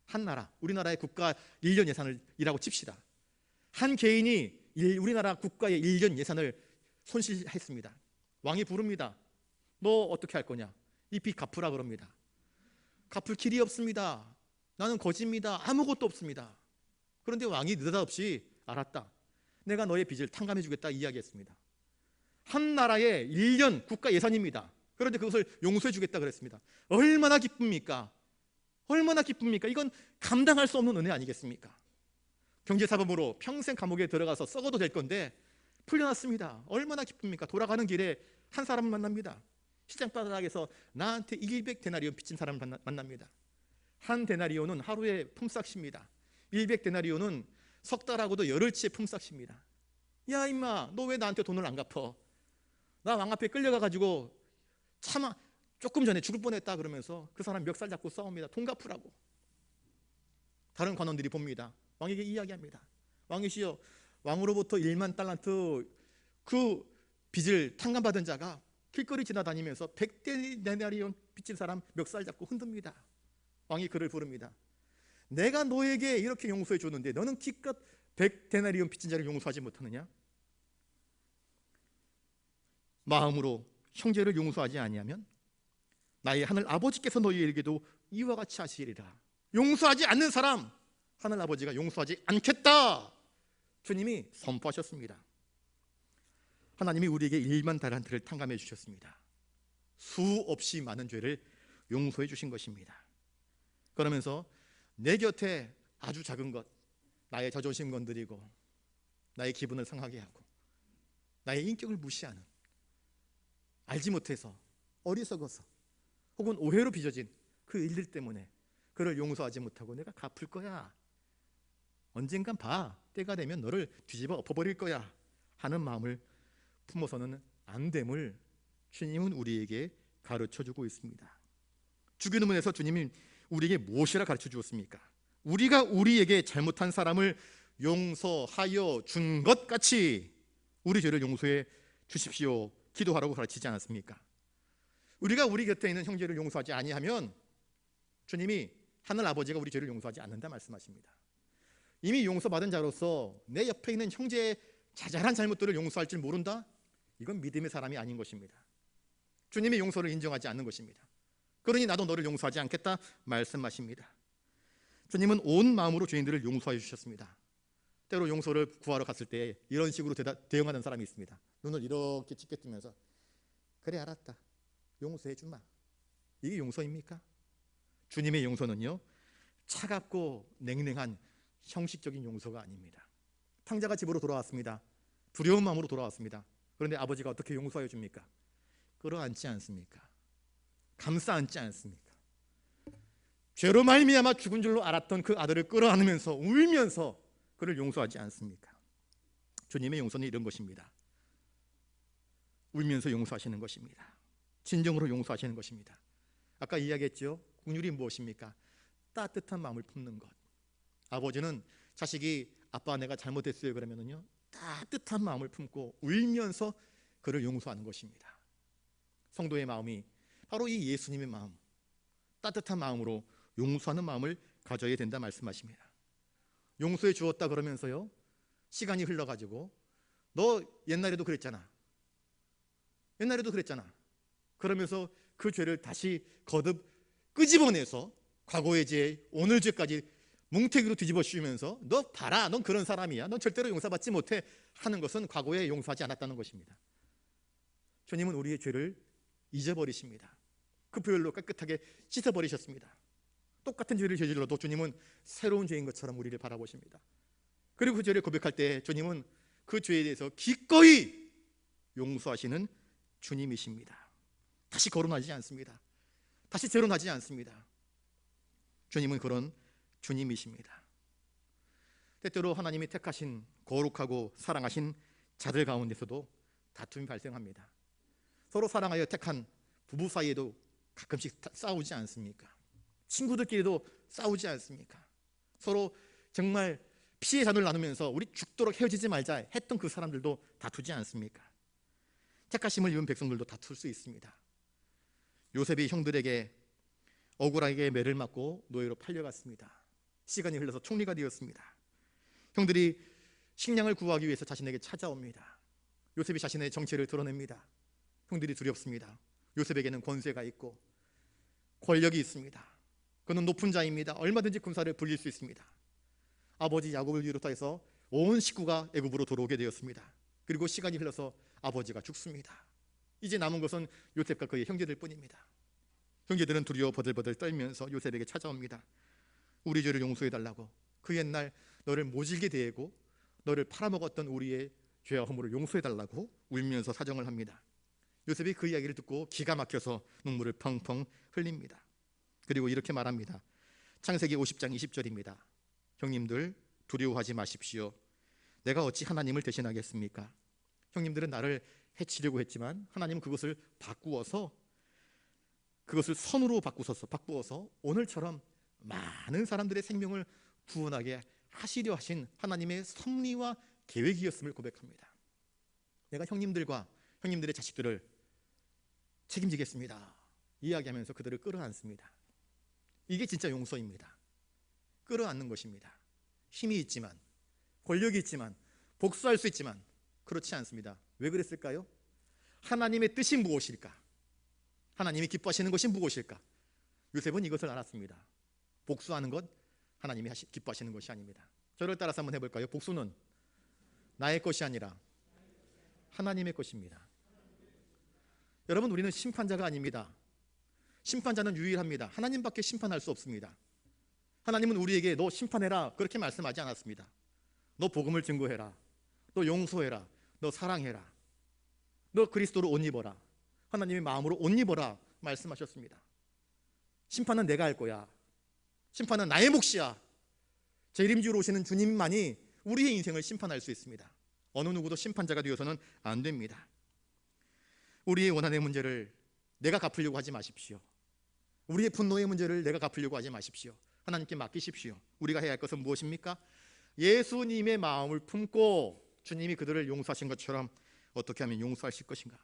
한 나라, 우리나라의 국가 1년 예산이라고 칩시다. 한 개인이 우리나라 국가의 1년 예산을 손실했습니다. 왕이 부릅니다. 너 어떻게 할 거냐? 이 빚 갚으라 그럽니다. 갚을 길이 없습니다. 나는 거지입니다. 아무것도 없습니다. 그런데 왕이 느닷없이 알았다, 내가 너의 빚을 탕감해 주겠다 이야기했습니다. 한 나라의 1년 국가 예산입니다. 그런데 그것을 용서해 주겠다 그랬습니다. 얼마나 기쁩니까? 얼마나 기쁩니까? 이건 감당할 수 없는 은혜 아니겠습니까? 경제사범으로 평생 감옥에 들어가서 썩어도 될 건데 풀려났습니다. 얼마나 기쁩니까? 돌아가는 길에 한 사람을 만납니다. 시장바닥에서 나한테 200데나리온 빚진 사람을 만납니다. 한 데나리온은 하루의 품삯입니다. 100데나리온은 석 달하고도 열흘치의 품삯입니다. 야 임마, 너 왜 나한테 돈을 안 갚어? 나 왕 앞에 끌려가가지고 차마 조금 전에 죽을 뻔했다 그러면서 그 사람 멱살 잡고 싸웁니다. 돈 갚으라고. 다른 관원들이 봅니다. 왕에게 이야기합니다. 왕이시여, 왕으로부터 1만 달란트 그 빚을 탕감받은 자가 길거리 지나다니면서 100데나리온 빚진 사람 멱살 잡고 흔듭니다. 왕이 그를 부릅니다. 내가 너에게 이렇게 용서해 줬는데 너는 기껏 100데나리온 빚진 자를 용서하지 못하느냐? 마음으로 형제를 용서하지 아니하면 나의 하늘 아버지께서 너희에게도 이와 같이 하시리라. 용서하지 않는 사람 하늘 아버지가 용서하지 않겠다 주님이 선포하셨습니다. 하나님이 우리에게 1만 달란트를 탕감해 주셨습니다. 수없이 많은 죄를 용서해 주신 것입니다. 그러면서 내 곁에 아주 작은 것, 나의 자존심 건드리고 나의 기분을 상하게 하고 나의 인격을 무시하는, 알지 못해서, 어리석어서 혹은 오해로 빚어진 그 일들 때문에 그를 용서하지 못하고 내가 갚을 거야, 언젠간 봐, 때가 되면 너를 뒤집어 엎어버릴 거야 하는 마음을 품어서는 안 됨을 주님은 우리에게 가르쳐주고 있습니다. 주기도문에서 주님이 우리에게 무엇이라 가르쳐 주었습니까? 우리가 우리에게 잘못한 사람을 용서하여 준 것 같이 우리 죄를 용서해 주십시오 기도하라고 가르치지 않았습니까? 우리가 우리 곁에 있는 형제를 용서하지 아니하면 주님이 하늘 아버지가 우리 죄를 용서하지 않는다 말씀하십니다. 이미 용서받은 자로서 내 옆에 있는 형제의 자잘한 잘못들을 용서할 줄 모른다? 이건 믿음의 사람이 아닌 것입니다. 주님의 용서를 인정하지 않는 것입니다. 그러니 나도 너를 용서하지 않겠다 말씀하십니다. 주님은 온 마음으로 죄인들을 용서해 주셨습니다. 때로 용서를 구하러 갔을 때 이런 식으로 대응하는 사람이 있습니다. 눈을 이렇게 찢게 뜨면서 그래 알았다, 용서해 주마. 이게 용서입니까? 주님의 용서는요, 차갑고 냉랭한 형식적인 용서가 아닙니다. 탕자가 집으로 돌아왔습니다. 두려운 마음으로 돌아왔습니다. 그런데 아버지가 어떻게 용서해 줍니까? 끌어안지 않습니까? 감싸 안지 않습니까? 죄로 말미암아 죽은 줄로 알았던 그 아들을 끌어안으면서 울면서 그를 용서하지 않습니까? 주님의 용서는 이런 것입니다. 울면서 용서하시는 것입니다. 진정으로 용서하시는 것입니다. 아까 이야기했죠? 긍휼이 무엇입니까? 따뜻한 마음을 품는 것. 아버지는 자식이 아빠 내가 잘못했어요 그러면은요, 따뜻한 마음을 품고 울면서 그를 용서하는 것입니다. 성도의 마음이 바로 이 예수님의 마음, 따뜻한 마음으로 용서하는 마음을 가져야 된다 말씀하십니다. 용서해 주었다 그러면서요, 시간이 흘러가지고 너 옛날에도 그랬잖아, 옛날에도 그랬잖아 그러면서 그 죄를 다시 거듭 끄집어내서 과거의 죄, 오늘 죄까지 뭉태기로 뒤집어 씌우면서 너 봐라, 넌 그런 사람이야, 넌 절대로 용서받지 못해 하는 것은 과거에 용서하지 않았다는 것입니다. 주님은 우리의 죄를 잊어버리십니다. 그 보혈로 깨끗하게 씻어버리셨습니다. 똑같은 죄를 저질러도 주님은 새로운 죄인 것처럼 우리를 바라보십니다. 그리고 그 죄를 고백할 때 주님은 그 죄에 대해서 기꺼이 용서하시는 주님이십니다. 다시 거론하지 않습니다. 다시 재론하지 않습니다. 주님은 그런 주님이십니다. 때때로 하나님이 택하신 거룩하고 사랑하신 자들 가운데서도 다툼이 발생합니다. 서로 사랑하여 택한 부부 사이에도 가끔씩 싸우지 않습니까? 친구들끼리도 싸우지 않습니까? 서로 정말 피해 잔을 나누면서 우리 죽도록 헤어지지 말자 했던 그 사람들도 다투지 않습니까? 택하심을 입은 백성들도 다툴 수 있습니다. 요셉이 형들에게 억울하게 매를 맞고 노예로 팔려갔습니다. 시간이 흘러서 총리가 되었습니다. 형들이 식량을 구하기 위해서 자신에게 찾아옵니다. 요셉이 자신의 정체를 드러냅니다. 형들이 두렵습니다. 요셉에게는 권세가 있고 권력이 있습니다. 그는 높은 자입니다. 얼마든지 군사를 불릴 수 있습니다. 아버지 야곱을 비롯해서 온 식구가 애굽으로 돌아오게 되었습니다. 그리고 시간이 흘러서 아버지가 죽습니다. 이제 남은 것은 요셉과 그의 형제들 뿐입니다. 형제들은 두려워 버들버들 떨면서 요셉에게 찾아옵니다. 우리 죄를 용서해달라고, 그 옛날 너를 모질게 대하고 너를 팔아먹었던 우리의 죄와 허물을 용서해달라고 울면서 사정을 합니다. 요셉이 그 이야기를 듣고 기가 막혀서 눈물을 펑펑 흘립니다. 그리고 이렇게 말합니다. 창세기 50장 20절입니다. 형님들 두려워하지 마십시오. 내가 어찌 하나님을 대신하겠습니까? 형님들은 나를 해치려고 했지만 하나님은 그것을 바꾸어서, 그것을 선으로 바꾸어서 오늘처럼 많은 사람들의 생명을 구원하게 하시려 하신 하나님의 섭리와 계획이었음을 고백합니다. 내가 형님들과 형님들의 자식들을 책임지겠습니다 이야기하면서 그들을 끌어안습니다. 이게 진짜 용서입니다. 끌어안는 것입니다. 힘이 있지만, 권력이 있지만, 복수할 수 있지만 그렇지 않습니다. 왜 그랬을까요? 하나님의 뜻이 무엇일까? 하나님이 기뻐하시는 것이 무엇일까? 요셉은 이것을 알았습니다. 복수하는 것 하나님이 기뻐하시는 것이 아닙니다. 저를 따라서 한번 해볼까요? 복수는 나의 것이 아니라 하나님의 것입니다. 여러분, 우리는 심판자가 아닙니다. 심판자는 유일합니다. 하나님밖에 심판할 수 없습니다. 하나님은 우리에게 너 심판해라 그렇게 말씀하지 않았습니다. 너 복음을 증거해라, 너 용서해라, 너 사랑해라, 너 그리스도로 옷 입어라, 하나님의 마음으로 옷 입어라 말씀하셨습니다. 심판은 내가 할 거야. 심판은 나의 몫이야. 재림주로 오시는 주님만이 우리의 인생을 심판할 수 있습니다. 어느 누구도 심판자가 되어서는 안 됩니다. 우리의 원한의 문제를 내가 갚으려고 하지 마십시오. 우리의 분노의 문제를 내가 갚으려고 하지 마십시오. 하나님께 맡기십시오. 우리가 해야 할 것은 무엇입니까? 예수님의 마음을 품고 주님이 그들을 용서하신 것처럼 어떻게 하면 용서하실 것인가?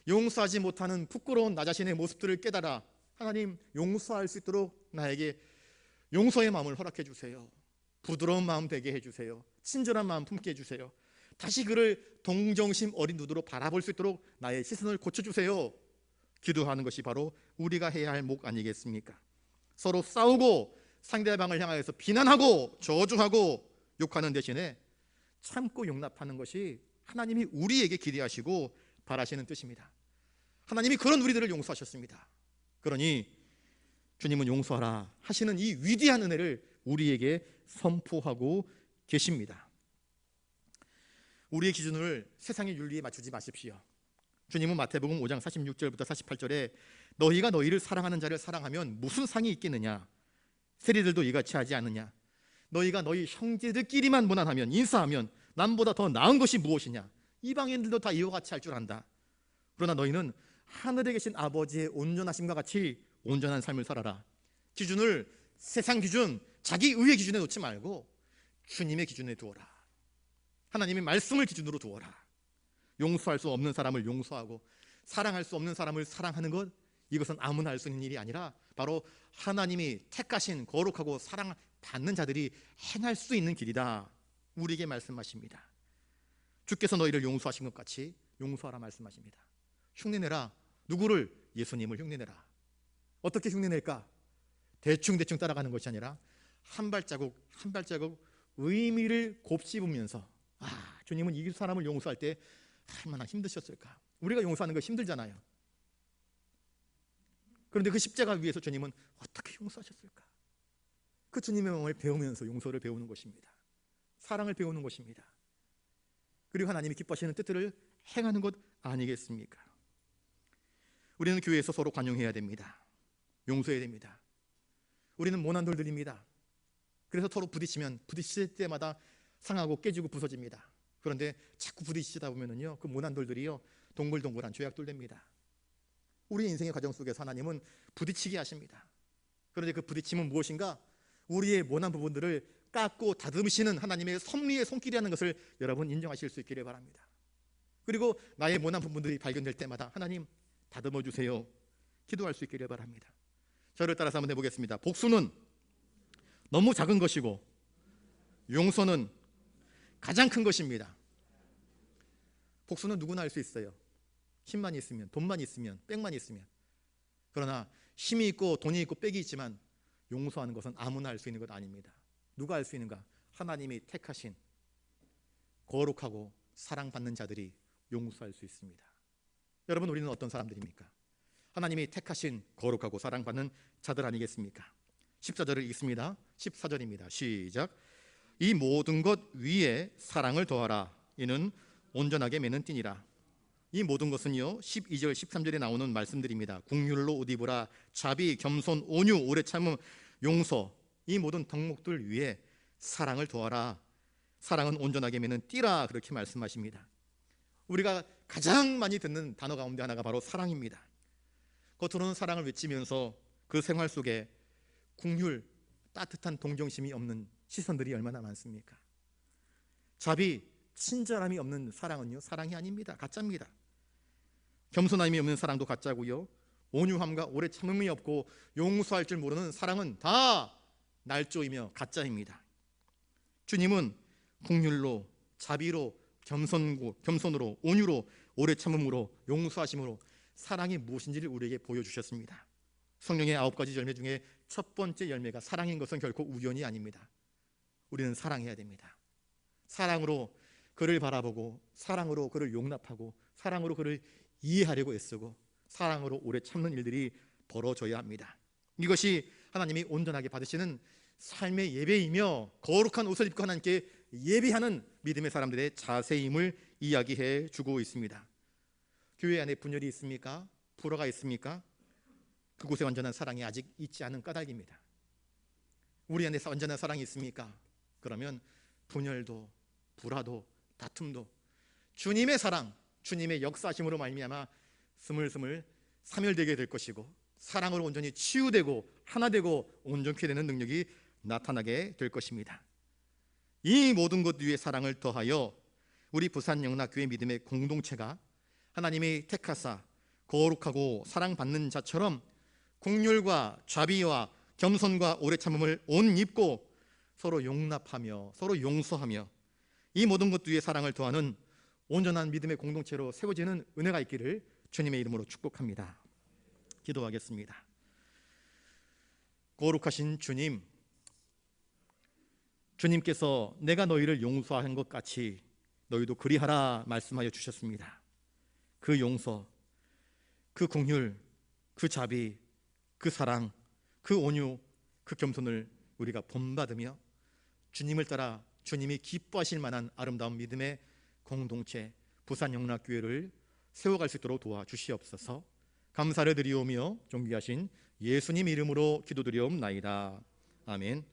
용서하지 못하는 부끄러운 나 자신의 모습들을 깨달아 하나님, 용서할 수 있도록 나에게 용서의 마음을 허락해 주세요. 부드러운 마음 되게 해주세요. 친절한 마음 품게 해주세요. 다시 그를 동정심 어린 눈으로 바라볼 수 있도록 나의 시선을 고쳐주세요. 기도하는 것이 바로 우리가 해야 할 목 아니겠습니까? 서로 싸우고 상대방을 향하여서 비난하고 저주하고 욕하는 대신에 참고 용납하는 것이 하나님이 우리에게 기대하시고 바라시는 뜻입니다. 하나님이 그런 우리들을 용서하셨습니다. 그러니 주님은 용서하라 하시는 이 위대한 은혜를 우리에게 선포하고 계십니다. 우리의 기준을 세상의 윤리에 맞추지 마십시오. 주님은 마태복음 5장 46절부터 48절에 너희가 너희를 사랑하는 자를 사랑하면 무슨 상이 있겠느냐? 세리들도 이같이 하지 않느냐? 너희가 너희 형제들끼리만 무난하면 인사하면 남보다 더 나은 것이 무엇이냐? 이방인들도 다 이와 같이 할 줄 안다. 그러나 너희는 하늘에 계신 아버지의 온전하심과 같이 온전한 삶을 살아라. 기준을 세상 기준, 자기 의의 기준에 놓지 말고 주님의 기준에 두어라. 하나님의 말씀을 기준으로 두어라. 용서할 수 없는 사람을 용서하고 사랑할 수 없는 사람을 사랑하는 것, 이것은 아무나 할 수 있는 일이 아니라 바로 하나님이 택하신 거룩하고 사랑받는 자들이 행할 수 있는 길이다. 우리에게 말씀하십니다. 주께서 너희를 용서하신 것 같이 용서하라 말씀하십니다. 흉내내라. 누구를? 예수님을 흉내내라. 어떻게 흉내낼까? 대충 따라가는 것이 아니라 한 발자국 한 발자국 의미를 곱씹으면서 주님은 이 사람을 용서할 때 얼마나 힘드셨을까? 우리가 용서하는 거 힘들잖아요. 그런데 그 십자가 위에서 주님은 어떻게 용서하셨을까? 그 주님의 마음을 배우면서 용서를 배우는 것입니다. 사랑을 배우는 것입니다. 그리고 하나님이 기뻐하시는 뜻들을 행하는 것 아니겠습니까? 우리는 교회에서 서로 관용해야 됩니다. 용서해야 됩니다. 우리는 모난 돌들입니다. 그래서 서로 부딪힐 때마다 상하고 깨지고 부서집니다. 그런데 자꾸 부딪히다 보면은요, 그 모난 돌들이요 동글동글한 죄악돌 됩니다. 우리 인생의 과정 속에서 하나님은 부딪히게 하십니다. 그런데 그 부딪힘은 무엇인가? 우리의 모난 부분들을 깎고 다듬으시는 하나님의 섭리의 손길이라는 것을 여러분 인정하실 수 있기를 바랍니다. 그리고 나의 모난 부분들이 발견될 때마다 하나님 다듬어 주세요. 기도할 수 있기를 바랍니다. 저를 따라서 한번 해보겠습니다. 복수는 너무 작은 것이고 용서는 가장 큰 것입니다. 복수는 누구나 할 수 있어요. 힘만 있으면, 돈만 있으면, 백만 있으면. 그러나 힘이 있고 돈이 있고 백이 있지만 용서하는 것은 아무나 할 수 있는 것 아닙니다. 누가 할 수 있는가? 하나님이 택하신 거룩하고 사랑받는 자들이 용서할 수 있습니다. 여러분, 우리는 어떤 사람들입니까? 하나님이 택하신 거룩하고 사랑받는 자들 아니겠습니까? 14절을 읽습니다. 14절입니다. 시작. 이 모든 것 위에 사랑을 더하라. 이는 온전하게 매는 띠니라. 이 모든 것은요 12절 13절에 나오는 말씀들입니다. 긍휼로 옷 입으라. 자비, 겸손, 온유, 오래 참음, 용서. 이 모든 덕목들 위에 사랑을 더하라. 사랑은 온전하게 매는 띠라. 그렇게 말씀하십니다. 우리가 가장 많이 듣는 단어 가운데 하나가 바로 사랑입니다. 겉으로는 사랑을 외치면서 그 생활 속에 긍휼, 따뜻한 동정심이 없는 시선들이 얼마나 많습니까? 자비, 친절함이 없는 사랑은요 사랑이 아닙니다. 가짜입니다. 겸손함이 없는 사랑도 가짜고요, 온유함과 오래 참음이 없고 용서할 줄 모르는 사랑은 다 날조이며 가짜입니다. 주님은 긍휼로, 자비로, 겸손으로, 온유로, 오래 참음으로, 용서하심으로 사랑이 무엇인지를 우리에게 보여주셨습니다. 성령의 9가지 열매 중에 첫 번째 열매가 사랑인 것은 결코 우연이 아닙니다. 우리는 사랑해야 됩니다. 사랑으로 그를 바라보고 사랑으로 그를 용납하고 사랑으로 그를 이해하려고 애쓰고 사랑으로 오래 참는 일들이 벌어져야 합니다. 이것이 하나님이 온전하게 받으시는 삶의 예배이며 거룩한 옷을 입고 하나님께 예배하는 믿음의 사람들의 자세임을 이야기해 주고 있습니다. 교회 안에 분열이 있습니까? 불화가 있습니까? 그곳에 완전한 사랑이 아직 있지 않은 까닭입니다. 우리 안에 완전한 사랑이 있습니까? 그러면 분열도 불화도 다툼도 주님의 사랑, 주님의 역사심으로 말미암아 스물스물 사멸되게 될 것이고 사랑으로 온전히 치유되고 하나 되고 온전케 되는 능력이 나타나게 될 것입니다. 이 모든 것 위에 사랑을 더하여 우리 부산영락교회 믿음의 공동체가 하나님이 택하사 거룩하고 사랑받는 자처럼 긍휼과 자비와 겸손과 오래 참음을 옷 입고 서로 용납하며 서로 용서하며 이 모든 것 위에 사랑을 더하는 온전한 믿음의 공동체로 세워지는 은혜가 있기를 주님의 이름으로 축복합니다. 기도하겠습니다. 거룩하신 주님, 주님께서 내가 너희를 용서한 것 같이 너희도 그리하라 말씀하여 주셨습니다. 그 용서, 그 긍휼, 그 자비, 그 사랑, 그 온유, 그 겸손을 우리가 본받으며 주님을 따라 주님이 기뻐하실 만한 아름다운 믿음의 공동체 부산영락교회를 세워갈 수 있도록 도와주시옵소서. 감사를 드리오며 존귀하신 예수님 이름으로 기도드리옵나이다. 아멘.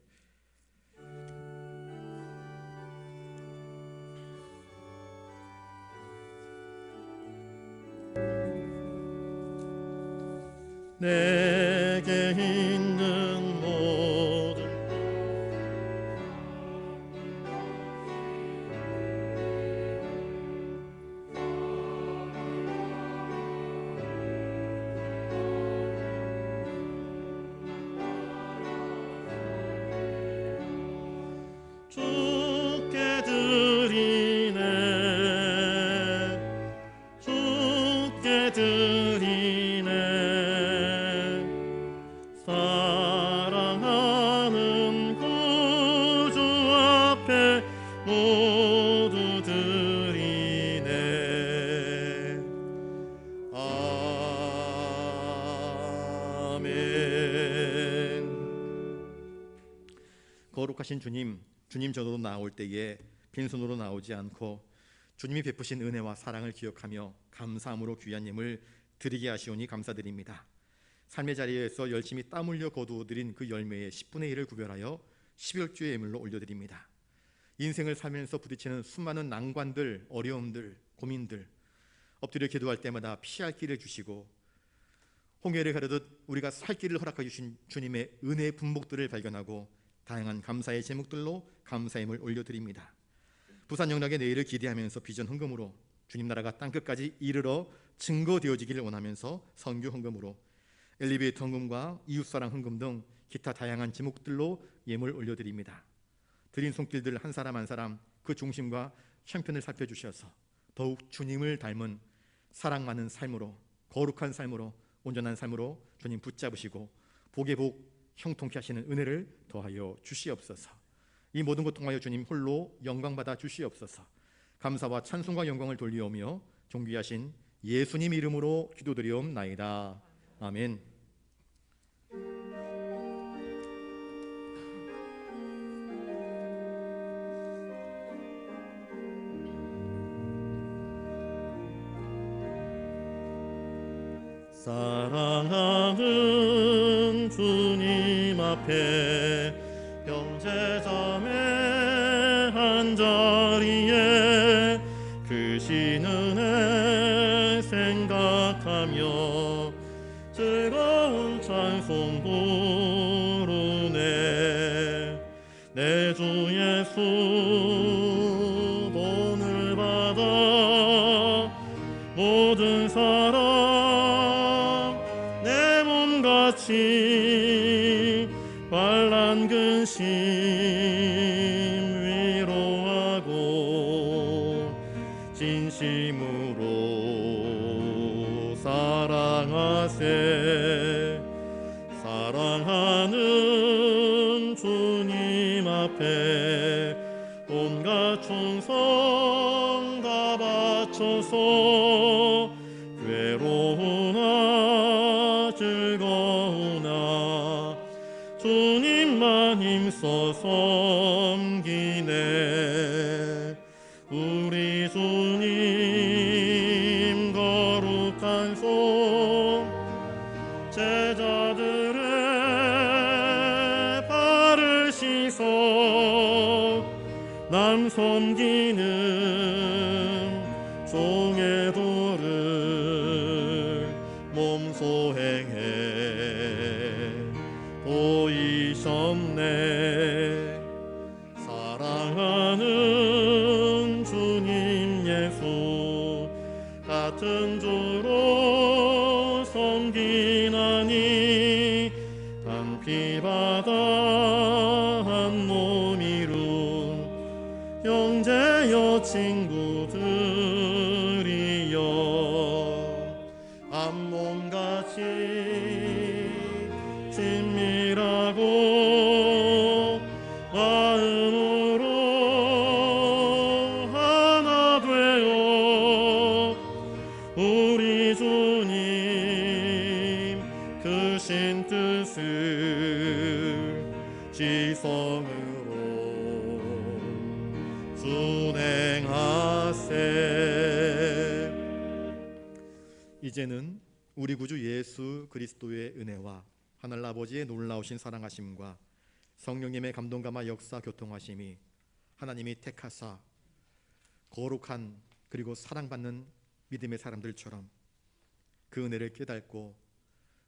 내게 있는 모든 주께 드리네, 주께 드리네. 사랑하는 구주 앞에 모두 드리네. 아멘. 거룩하신 주님, 주님 전으로 나올 때에 빈손으로 나오지 않고 주님이 베푸신 은혜와 사랑을 기억하며 감사함으로 귀한 예물 드리게 하시오니 감사드립니다. 삶의 자리에서 열심히 땀 흘려 거두어들인 그 열매의 10분의 1을 구별하여 11주의 예물로 올려드립니다. 인생을 살면서 부딪히는 수많은 난관들, 어려움들, 고민들 엎드려 기도할 때마다 피할 길을 주시고 홍해를 가르듯 우리가 살 길을 허락해 주신 주님의 은혜의 분복들을 발견하고 다양한 감사의 제목들로 감사임을 올려드립니다. 부산영락의 내일을 기대하면서 비전 헌금으로 주님 나라가 땅끝까지 이르러 증거되어지기를 원하면서 선교 헌금으로 엘리베이터 헌금과 이웃사랑 헌금 등 기타 다양한 제목들로 예물 올려드립니다. 드린 손길들 한 사람 한 사람 그 중심과 형편을 살펴주셔서 더욱 주님을 닮은 사랑 많은 삶으로 거룩한 삶으로 온전한 삶으로 주님 붙잡으시고 복의 복 형통케 하시는 은혜를 더하여 주시옵소서. 이 모든 것 통하여 주님 홀로 영광받아 주시옵소서. 감사와 찬송과 영광을 돌리오며 존귀하신 예수님 이름으로 기도드리옵나이다. 아멘. 사랑하는 주님 앞에 형제자매 한자리에 크신 은혜 생각하며 즐거운 찬송 부르네. 내 주 예수 본을 받아 모든 사람 내 몸같이 환난 근심 위로하고 진심으로 사랑하세. 사랑하는 주님 앞에 온갖 충성 다 바쳐서 괴로우나 즐거우나 주님만 힘써 섬기네. 우리 주님 거룩한 손 제자들의 발을 씻어 남 섬기는 종의 도를 몸소 행해 보이셨네. 사랑하는 주님 예수 같은 주로 섬기나니 한 피바다 한 몸 이룬 형제여 친구들이여 한 몸같이 친밀하고 마음으로 하나 되어 우리 주님 크신 뜻을 지성으로 준행하세. 이제는 우리 구주 예수 그리스도의 은혜와 하늘 아버지의 놀라우신 사랑하심과 성령님의 감동감화 역사 교통하심이 하나님이 택하사 거룩한 그리고 사랑받는 믿음의 사람들처럼 그 은혜를 깨닫고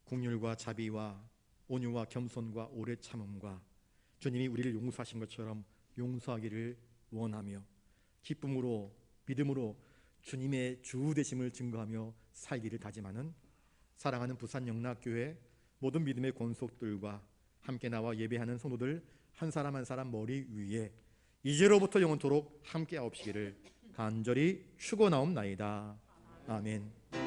긍휼과 자비와 온유와 겸손과 오래 참음과 주님이 우리를 용서하신 것처럼 용서하기를 원하며 기쁨으로 믿음으로 주님의 주 되심을 증거하며 살기를 다짐하는 사랑하는 부산 영락교회 모든 믿음의 권속들과 함께 나와 예배하는 성도들 한 사람 한 사람 머리 위에 이제로부터 영원토록 함께 하옵시기를 간절히 축원하옵나이다. 아멘.